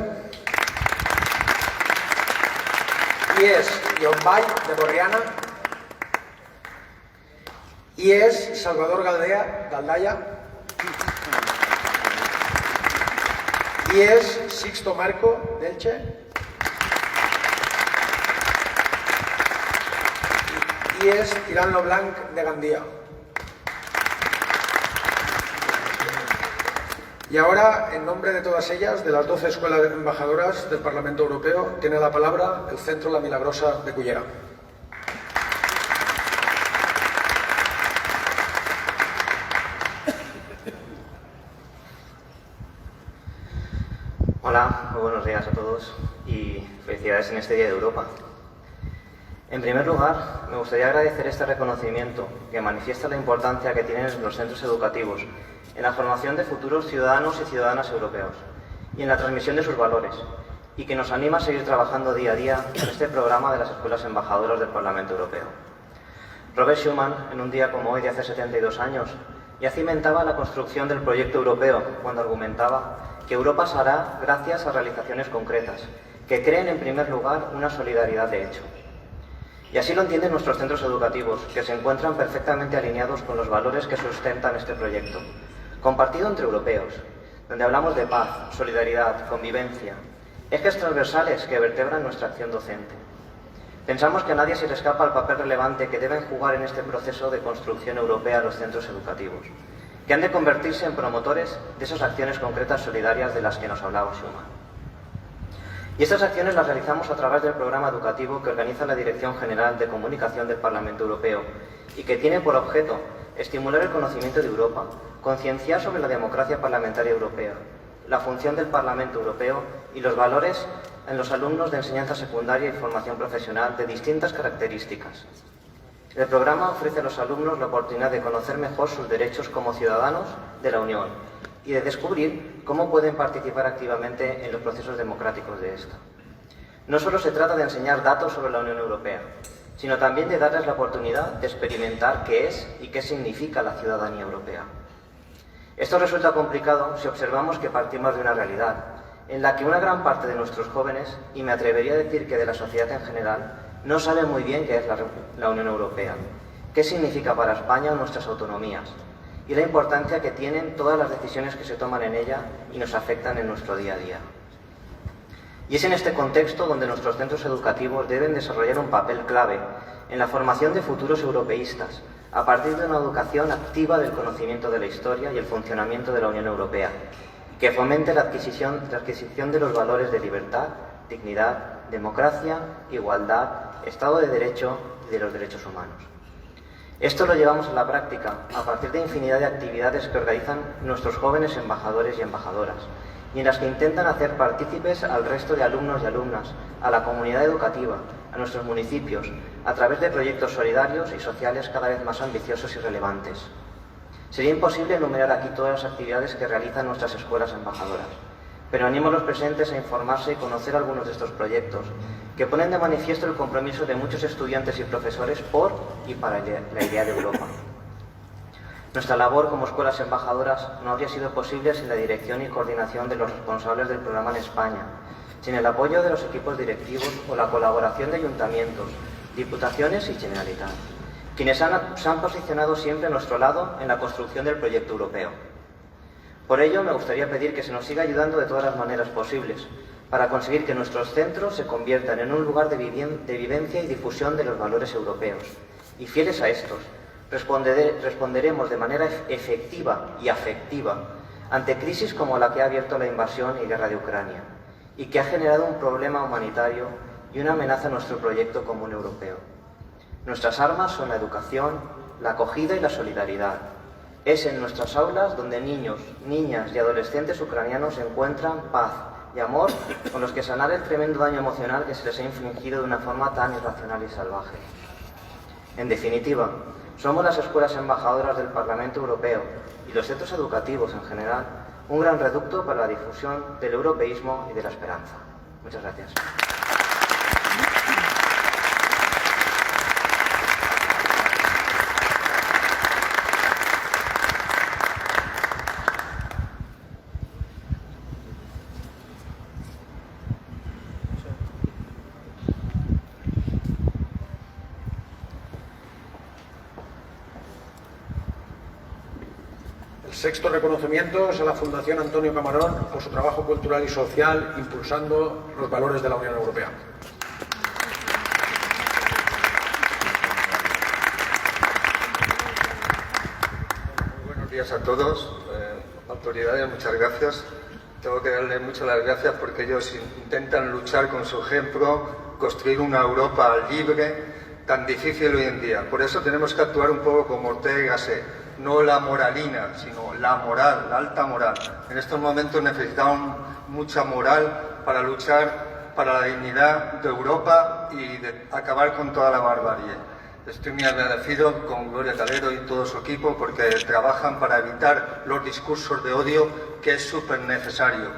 y es Llombay de Borriana, y es Salvador Galdaya, y es Sixto Marco de Elche, y es Tirán Lo Blanc de Gandía. Y ahora, en nombre de todas ellas, de las 12 escuelas embajadoras del Parlamento Europeo, tiene la palabra el Centro La Milagrosa de Cullera. Hola, muy buenos días a todos y felicidades en este Día de Europa. En primer lugar, me gustaría agradecer este reconocimiento que manifiesta la importancia que tienen los centros educativos en la formación de futuros ciudadanos y ciudadanas europeos y en la transmisión de sus valores, y que nos anima a seguir trabajando día a día en este programa de las escuelas embajadoras del Parlamento Europeo. Robert Schuman, en un día como hoy de hace 72 años, ya cimentaba la construcción del proyecto europeo cuando argumentaba que Europa se hará gracias a realizaciones concretas, que creen en primer lugar una solidaridad de hecho. Y así lo entienden nuestros centros educativos, que se encuentran perfectamente alineados con los valores que sustentan este proyecto, compartido entre europeos, donde hablamos de paz, solidaridad, convivencia, ejes transversales que vertebran nuestra acción docente. Pensamos que a nadie se le escapa el papel relevante que deben jugar en este proceso de construcción europea los centros educativos, que han de convertirse en promotores de esas acciones concretas solidarias de las que nos hablaba Schuman. Y estas acciones las realizamos a través del programa educativo que organiza la Dirección General de Comunicación del Parlamento Europeo y que tiene por objeto estimular el conocimiento de Europa, concienciar sobre la democracia parlamentaria europea, la función del Parlamento Europeo y los valores en los alumnos de enseñanza secundaria y formación profesional de distintas características. El programa ofrece a los alumnos la oportunidad de conocer mejor sus derechos como ciudadanos de la Unión y de descubrir cómo pueden participar activamente en los procesos democráticos de esta. No solo se trata de enseñar datos sobre la Unión Europea, sino también de darles la oportunidad de experimentar qué es y qué significa la ciudadanía europea. Esto resulta complicado si observamos que partimos de una realidad en la que una gran parte de nuestros jóvenes, y me atrevería a decir que de la sociedad en general, no sabe muy bien qué es la Unión Europea, qué significa para España nuestras autonomías y la importancia que tienen todas las decisiones que se toman en ella y nos afectan en nuestro día a día. Y es en este contexto donde nuestros centros educativos deben desarrollar un papel clave en la formación de futuros europeístas, a partir de una educación activa del conocimiento de la historia y el funcionamiento de la Unión Europea, que fomente la adquisición de los valores de libertad, dignidad, democracia, igualdad, Estado de Derecho y de los derechos humanos. Esto lo llevamos a la práctica a partir de infinidad de actividades que organizan nuestros jóvenes embajadores y embajadoras, y en las que intentan hacer partícipes al resto de alumnos y alumnas, a la comunidad educativa, a nuestros municipios, a través de proyectos solidarios y sociales cada vez más ambiciosos y relevantes. Sería imposible enumerar aquí todas las actividades que realizan nuestras escuelas embajadoras, pero animo a los presentes a informarse y conocer algunos de estos proyectos, que ponen de manifiesto el compromiso de muchos estudiantes y profesores por y para la idea de Europa. Nuestra labor como escuelas embajadoras no habría sido posible sin la dirección y coordinación de los responsables del programa en España, sin el apoyo de los equipos directivos o la colaboración de ayuntamientos, diputaciones y Generalitat, quienes se han posicionado siempre a nuestro lado en la construcción del proyecto europeo. Por ello, me gustaría pedir que se nos siga ayudando de todas las maneras posibles, para conseguir que nuestros centros se conviertan en un lugar de vivencia y difusión de los valores europeos. Y fieles a estos, responderemos de manera efectiva y afectiva ante crisis como la que ha abierto la invasión y guerra de Ucrania, y que ha generado un problema humanitario y una amenaza a nuestro proyecto común europeo. Nuestras armas son la educación, la acogida y la solidaridad. Es en nuestras aulas donde niños, niñas y adolescentes ucranianos encuentran paz y amor con los que sanar el tremendo daño emocional que se les ha infligido de una forma tan irracional y salvaje. En definitiva, somos las escuelas embajadoras del Parlamento Europeo y los centros educativos en general un gran reducto para la difusión del europeísmo y de la esperanza. Muchas gracias. sexto reconocimiento es a la Fundación Antonio Camarón por su trabajo cultural y social impulsando los valores de la Unión Europea. Buenos días a todos. Autoridades, muchas gracias. Tengo que darles muchas las gracias porque ellos intentan luchar con su ejemplo, construir una Europa libre, tan difícil hoy en día. Por eso tenemos que actuar un poco como Ortega y Gasset, no la moralina, sino la moral, la alta moral. En estos momentos necesitamos mucha moral para luchar para la dignidad de Europa y de acabar con toda la barbarie. Estoy muy agradecido con Gloria Calero y todo su equipo porque trabajan para evitar los discursos de odio, que es súper necesario.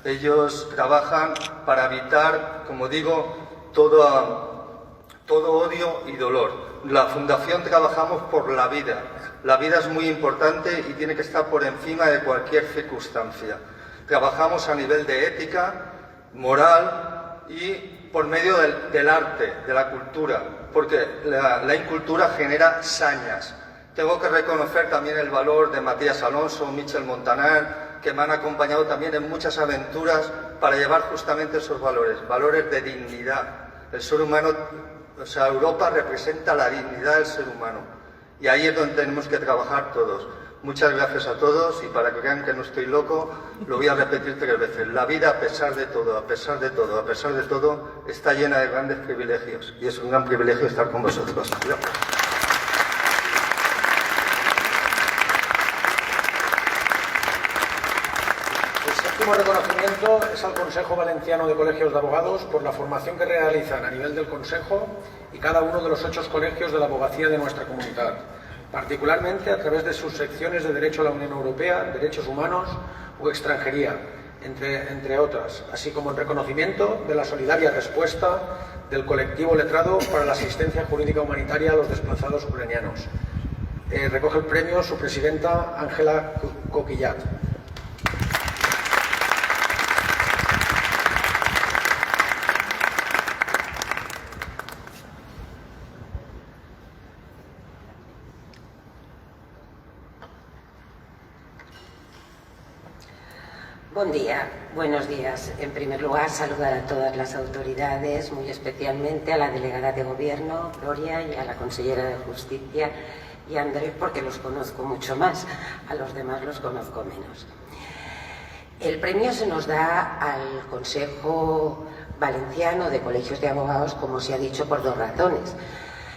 Ellos trabajan para evitar, como digo, todo odio y dolor. La Fundación trabajamos por la vida. La vida es muy importante y tiene que estar por encima de cualquier circunstancia. Trabajamos a nivel de ética, moral y por medio del arte, de la cultura, porque la incultura genera sañas. Tengo que reconocer también el valor de Matías Alonso, Michel Montaner, que me han acompañado también en muchas aventuras para llevar justamente esos valores, valores de dignidad. El ser humano, o sea, Europa representa la dignidad del ser humano y ahí es donde tenemos que trabajar todos. Muchas gracias a todos y para que vean que no estoy loco, lo voy a repetir 3 veces. La vida, a pesar de todo, a pesar de todo, a pesar de todo, está llena de grandes privilegios y es un gran privilegio estar con vosotros. El séptimo reconocimiento es al Consejo Valenciano de Colegios de Abogados por la formación que realizan a nivel del Consejo y cada uno de los 8 colegios de la abogacía de nuestra comunidad, particularmente a través de sus secciones de Derecho a la Unión Europea, Derechos Humanos o Extranjería, entre otras, así como el reconocimiento de la solidaria respuesta del colectivo letrado para la asistencia jurídica humanitaria a los desplazados ucranianos. Recoge el premio su presidenta Ángela Coquillat. Buen día, buenos días. En primer lugar, saludar a todas las autoridades, muy especialmente a la delegada de Gobierno, Gloria, y a la consellera de Justicia y a Andrés, porque los conozco mucho más, a los demás los conozco menos. El premio se nos da al Consejo Valenciano de Colegios de Abogados, como se ha dicho, por 2 razones.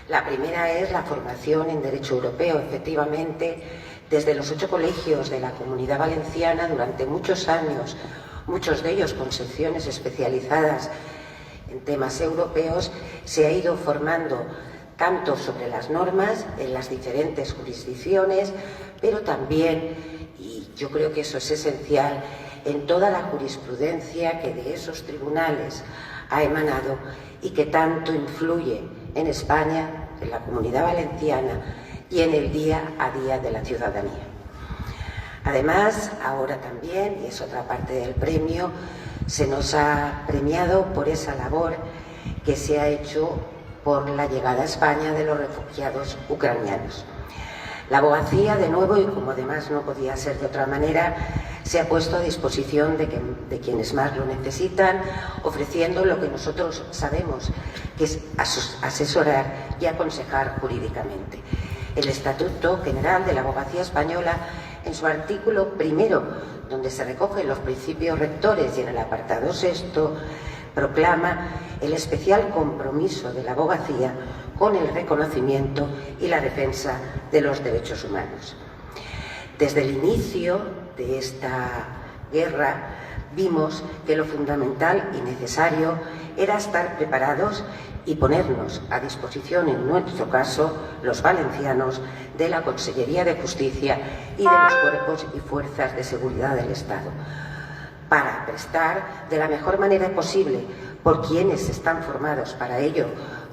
La primera es la formación en Derecho Europeo. Efectivamente, desde los 8 colegios de la Comunidad Valenciana, durante muchos años, muchos de ellos con secciones especializadas en temas europeos, se ha ido formando tanto sobre las normas en las diferentes jurisdicciones, pero también, y yo creo que eso es esencial, en toda la jurisprudencia que de esos tribunales ha emanado y que tanto influye en España, en la Comunidad Valenciana y en el día a día de la ciudadanía. Además, ahora también, y es otra parte del premio, se nos ha premiado por esa labor que se ha hecho por la llegada a España de los refugiados ucranianos. La abogacía, de nuevo, y como además no podía ser de otra manera, se ha puesto a disposición de quienes más lo necesitan, ofreciendo lo que nosotros sabemos, que es asesorar y aconsejar jurídicamente. El Estatuto General de la Abogacía Española, en su artículo 1, donde se recogen los principios rectores, y en el apartado 6, proclama el especial compromiso de la abogacía con el reconocimiento y la defensa de los derechos humanos. Desde el inicio de esta guerra vimos que lo fundamental y necesario era estar preparados y ponernos a disposición, en nuestro caso, los valencianos, de la Consellería de Justicia y de los cuerpos y fuerzas de seguridad del Estado, para prestar de la mejor manera posible, por quienes están formados para ello,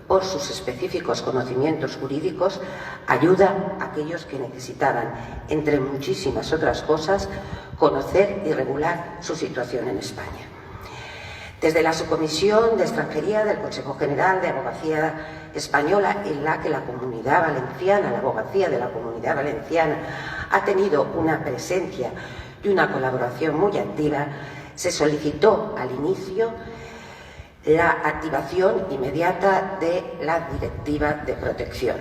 por sus específicos conocimientos jurídicos, ayuda a aquellos que necesitaban, entre muchísimas otras cosas, conocer y regular su situación en España. Desde la Subcomisión de Extranjería del Consejo General de Abogacía Española, en la que la Comunidad Valenciana, la abogacía de la Comunidad Valenciana, ha tenido una presencia y una colaboración muy activa, se solicitó al inicio la activación inmediata de la Directiva de Protección.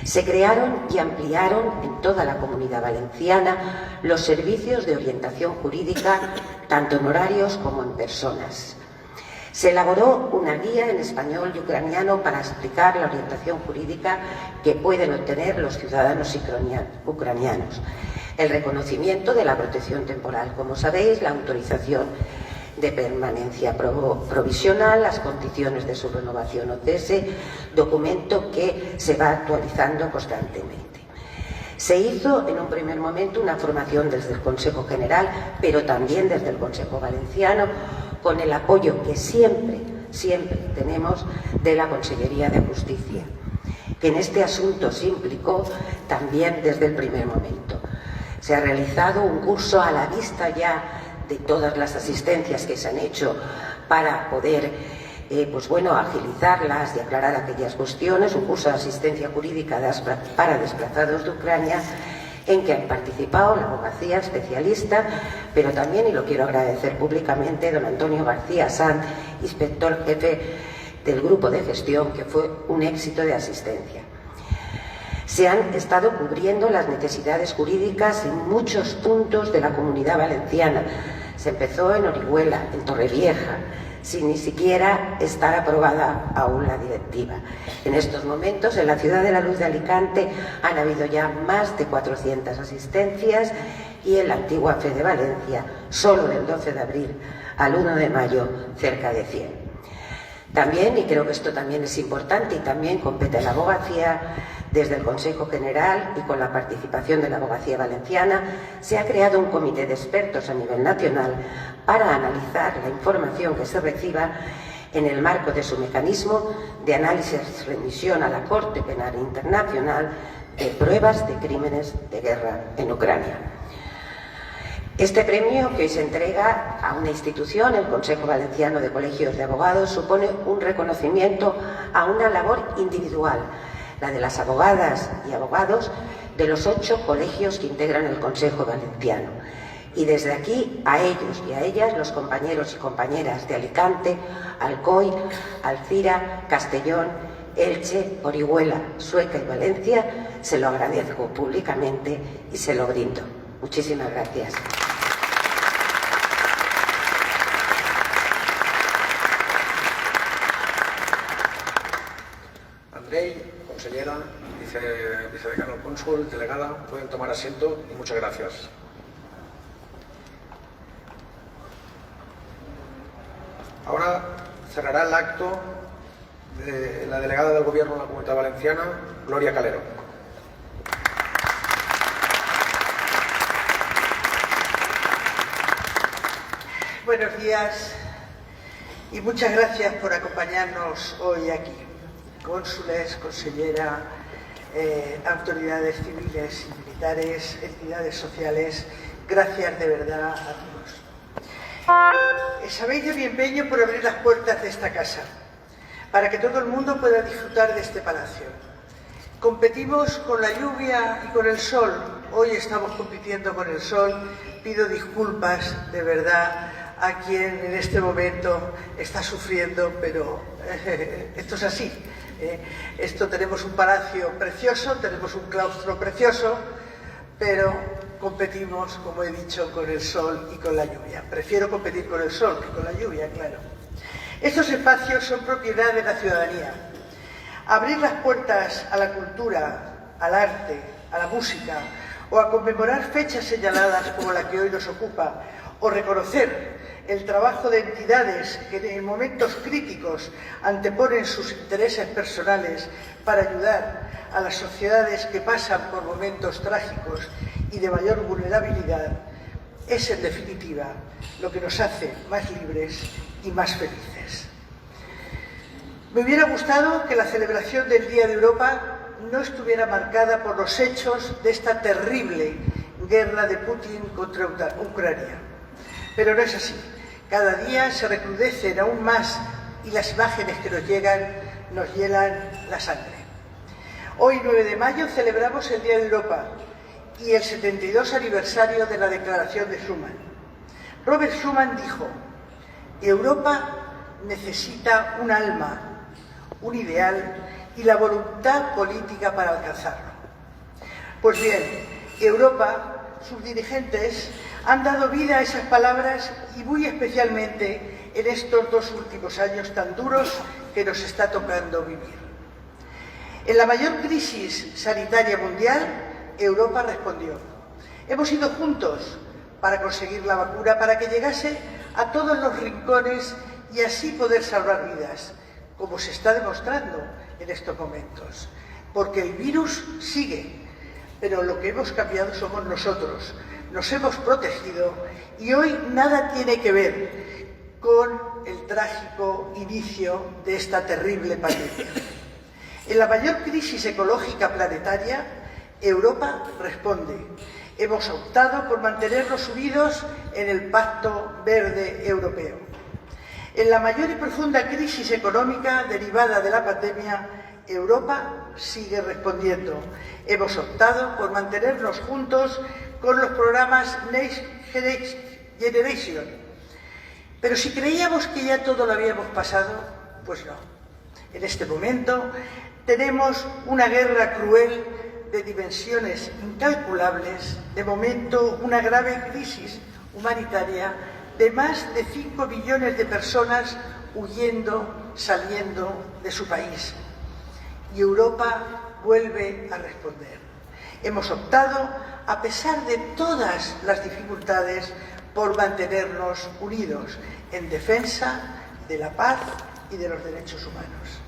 Se crearon y ampliaron en toda la Comunidad Valenciana los servicios de orientación jurídica, tanto en horarios como en personas. Se elaboró una guía en español y ucraniano para explicar la orientación jurídica que pueden obtener los ciudadanos ucranianos. El reconocimiento de la protección temporal, como sabéis, la autorización de permanencia provisional, las condiciones de su renovación o cese, documento que se va actualizando constantemente. Se hizo en un primer momento una formación desde el Consejo General, pero también desde el Consejo Valenciano, con el apoyo que siempre tenemos de la Consellería de Justicia, que en este asunto se implicó también desde el primer momento. Se ha realizado un curso a la vista ya de todas las asistencias que se han hecho para poder agilizarlas y aclarar aquellas cuestiones, un curso de asistencia jurídica para desplazados de Ucrania, en que han participado la abogacía especialista, pero también, y lo quiero agradecer públicamente, don Antonio García Sanz, inspector jefe del grupo de gestión, que fue un éxito de asistencia. Se han estado cubriendo las necesidades jurídicas en muchos puntos de la Comunidad Valenciana. Se empezó en Orihuela, en Torrevieja, sin ni siquiera estar aprobada aún la directiva. En estos momentos, en la Ciudad de la Luz de Alicante, han habido ya más de 400 asistencias y en la antigua Fe de Valencia, solo del 12 de abril al 1 de mayo, cerca de 100. También, y creo que esto también es importante y también compete a la abogacía, desde el Consejo General y con la participación de la abogacía valenciana, se ha creado un comité de expertos a nivel nacional para analizar la información que se reciba en el marco de su mecanismo de análisis-remisión a la Corte Penal Internacional de pruebas de crímenes de guerra en Ucrania. Este premio, que hoy se entrega a una institución, el Consejo Valenciano de Colegios de Abogados, supone un reconocimiento a una labor individual, la de las abogadas y abogados de los 8 colegios que integran el Consejo Valenciano. Y desde aquí, a ellos y a ellas, los compañeros y compañeras de Alicante, Alcoy, Alcira, Castellón, Elche, Orihuela, Sueca y Valencia, se lo agradezco públicamente y se lo brindo. Muchísimas gracias. Andrei, consellera, vicedecano cónsul, delegada, pueden tomar asiento y muchas gracias. Ahora cerrará el acto de la delegada del Gobierno en la Comunidad Valenciana, Gloria Calero. Buenos días y muchas gracias por acompañarnos hoy aquí. Cónsules, consellera, autoridades civiles y militares, entidades sociales, gracias de verdad a todos. Sabéis de mi empeño por abrir las puertas de esta casa, para que todo el mundo pueda disfrutar de este palacio. Competimos con la lluvia y con el sol. Hoy estamos compitiendo con el sol. Pido disculpas de verdad a quien en este momento está sufriendo, pero esto es así. Tenemos un palacio precioso, tenemos un claustro precioso, pero competimos, como he dicho, con el sol y con la lluvia. Prefiero competir con el sol que con la lluvia, claro. Estos espacios son propiedad de la ciudadanía. Abrir las puertas a la cultura, al arte, a la música, o a conmemorar fechas señaladas como la que hoy nos ocupa, o reconocer el trabajo de entidades que en momentos críticos anteponen sus intereses personales para ayudar a las sociedades que pasan por momentos trágicos y de mayor vulnerabilidad, es en definitiva lo que nos hace más libres y más felices. Me hubiera gustado que la celebración del Día de Europa no estuviera marcada por los hechos de esta terrible guerra de Putin contra Ucrania. Pero no es así. Cada día se recrudecen aún más y las imágenes que nos llegan nos hielan la sangre. Hoy, 9 de mayo, celebramos el Día de Europa y el 72 aniversario de la Declaración de Schuman. Robert Schuman dijo: Europa necesita un alma, un ideal y la voluntad política para alcanzarlo. Pues bien, Europa, sus dirigentes, han dado vida a esas palabras y muy especialmente en estos 2 últimos años tan duros que nos está tocando vivir. En la mayor crisis sanitaria mundial, Europa respondió. Hemos ido juntos para conseguir la vacuna, para que llegase a todos los rincones y así poder salvar vidas, como se está demostrando en estos momentos. Porque el virus sigue, pero lo que hemos cambiado somos nosotros. Nos hemos protegido y hoy nada tiene que ver con el trágico inicio de esta terrible pandemia. En la mayor crisis ecológica planetaria, Europa responde. Hemos optado por mantenernos unidos en el Pacto Verde Europeo. En la mayor y profunda crisis económica derivada de la pandemia, Europa sigue respondiendo. Hemos optado por mantenernos juntos con los programas Next Generation. Pero si creíamos que ya todo lo habíamos pasado, pues no. En este momento tenemos una guerra cruel de dimensiones incalculables, de momento una grave crisis humanitaria de más de 5 millones de personas huyendo, saliendo de su país. Y Europa vuelve a responder. Hemos optado, a pesar de todas las dificultades, por mantenernos unidos en defensa de la paz y de los derechos humanos.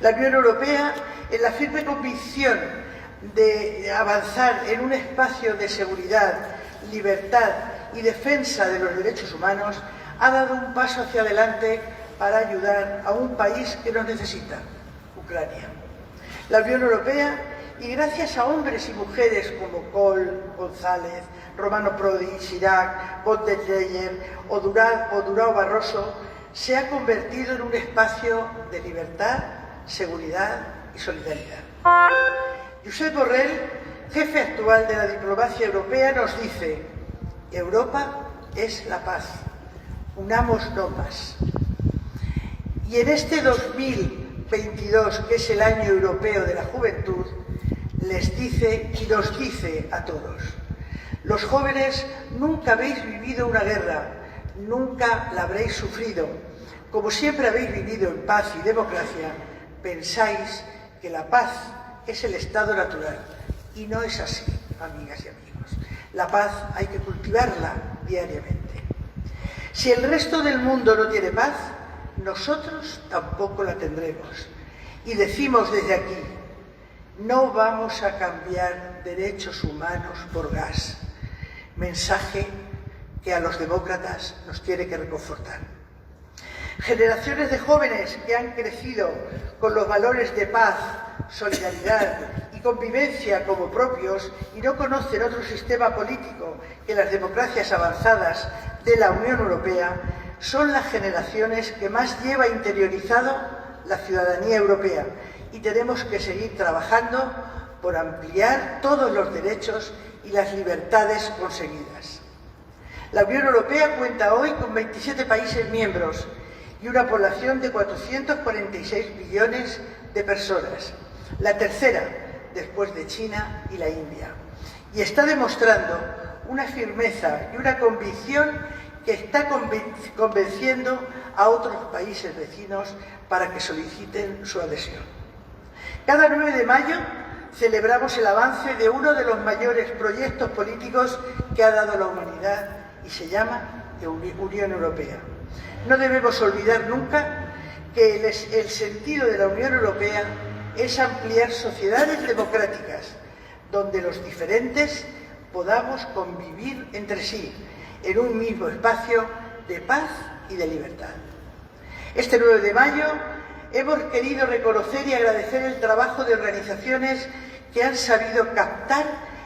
La Unión Europea, en la firme convicción de avanzar en un espacio de seguridad, libertad y defensa de los derechos humanos, ha dado un paso hacia adelante para ayudar a un país que nos necesita, Ucrania. La Unión Europea, y gracias a hombres y mujeres como Kohl, González, Romano Prodi, Chirac, von der Leyen o Durão Barroso, se ha convertido en un espacio de libertad, seguridad y solidaridad. Josep Borrell, jefe actual de la diplomacia europea, nos dice: Europa es la paz, unámonos más. Y en este 2022, que es el año europeo de la juventud, les dice y nos dice a todos: los jóvenes nunca habéis vivido una guerra, nunca la habréis sufrido. Como siempre habéis vivido en paz y democracia, pensáis que la paz es el estado natural. Y no es así, amigas y amigos. La paz hay que cultivarla diariamente. Si el resto del mundo no tiene paz, nosotros tampoco la tendremos. Y decimos desde aquí: no vamos a cambiar derechos humanos por gas. Mensaje que a los demócratas nos tiene que reconfortar. Generaciones de jóvenes que han crecido con los valores de paz, solidaridad y convivencia como propios y no conocen otro sistema político que las democracias avanzadas de la Unión Europea, son las generaciones que más lleva interiorizado la ciudadanía europea, y tenemos que seguir trabajando por ampliar todos los derechos y las libertades conseguidas. La Unión Europea cuenta hoy con 27 países miembros y una población de 446 millones de personas, la tercera después de China y la India, y está demostrando una firmeza y una convicción que está convenciendo a otros países vecinos para que soliciten su adhesión. Cada 9 de mayo celebramos el avance de uno de los mayores proyectos políticos que ha dado la humanidad y se llama Unión Europea. No debemos olvidar nunca que el sentido de la Unión Europea es ampliar sociedades democráticas donde los diferentes podamos convivir entre sí en un mismo espacio de paz y de libertad. Este 9 de mayo hemos querido reconocer y agradecer el trabajo de organizaciones que han sabido captar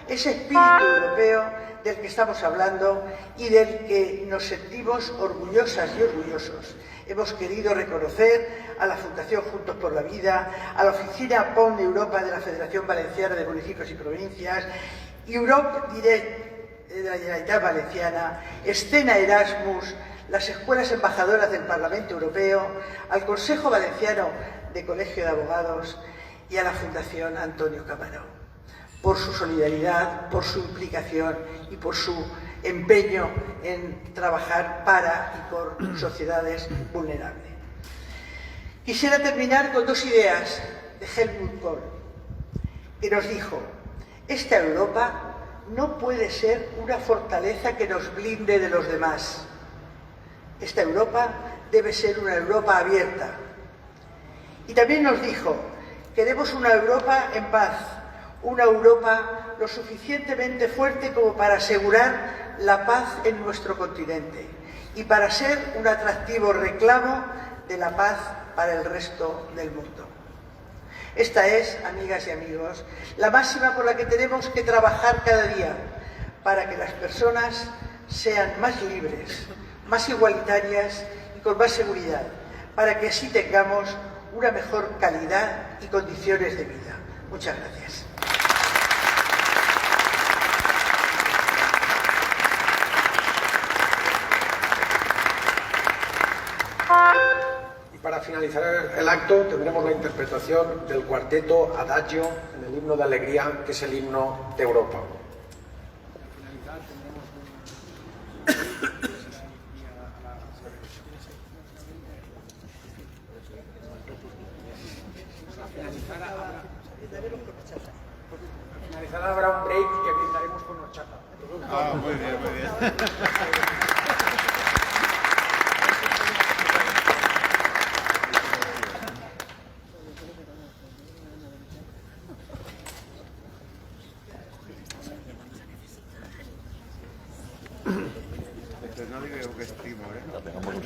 ese espíritu europeo del que estamos hablando y del que nos sentimos orgullosas y orgullosos. Hemos querido reconocer a la Fundación Juntos por la Vida, a la Oficina PON de Europa de la Federación Valenciana de Municipios y Provincias, Europe Direct de la Generalitat Valenciana, Escena Erasmus, las escuelas embajadoras del Parlamento Europeo, al Consejo Valenciano de Colegio de Abogados y a la Fundación Antonio Camarón, por su solidaridad, por su implicación y por su empeño en trabajar para y por sociedades vulnerables. Quisiera terminar con dos ideas de Helmut Kohl, que nos dijo: esta Europa no puede ser una fortaleza que nos blinde de los demás. Esta Europa debe ser una Europa abierta. Y también nos dijo: queremos una Europa en paz, una Europa lo suficientemente fuerte como para asegurar la paz en nuestro continente y para ser un atractivo reclamo de la paz para el resto del mundo. Esta es, amigas y amigos, la máxima por la que tenemos que trabajar cada día para que las personas sean más libres, más igualitarias y con más seguridad, para que así tengamos una mejor calidad y condiciones de vida. Muchas gracias. Y para finalizar el acto tendremos la interpretación del cuarteto Adagio en el himno de alegría, que es el himno de Europa. Al finalizar habrá un break que brindaremos con horchata. Ah, muy bien, muy bien. No digo que estimo, ¿eh? La dejamos un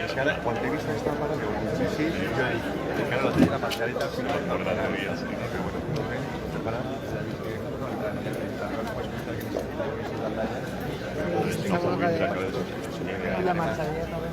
Es que ara, quan t'he vist estar parlant de un sí, jo encara la tenia la mascareta fins al torn de la vida. La mascareta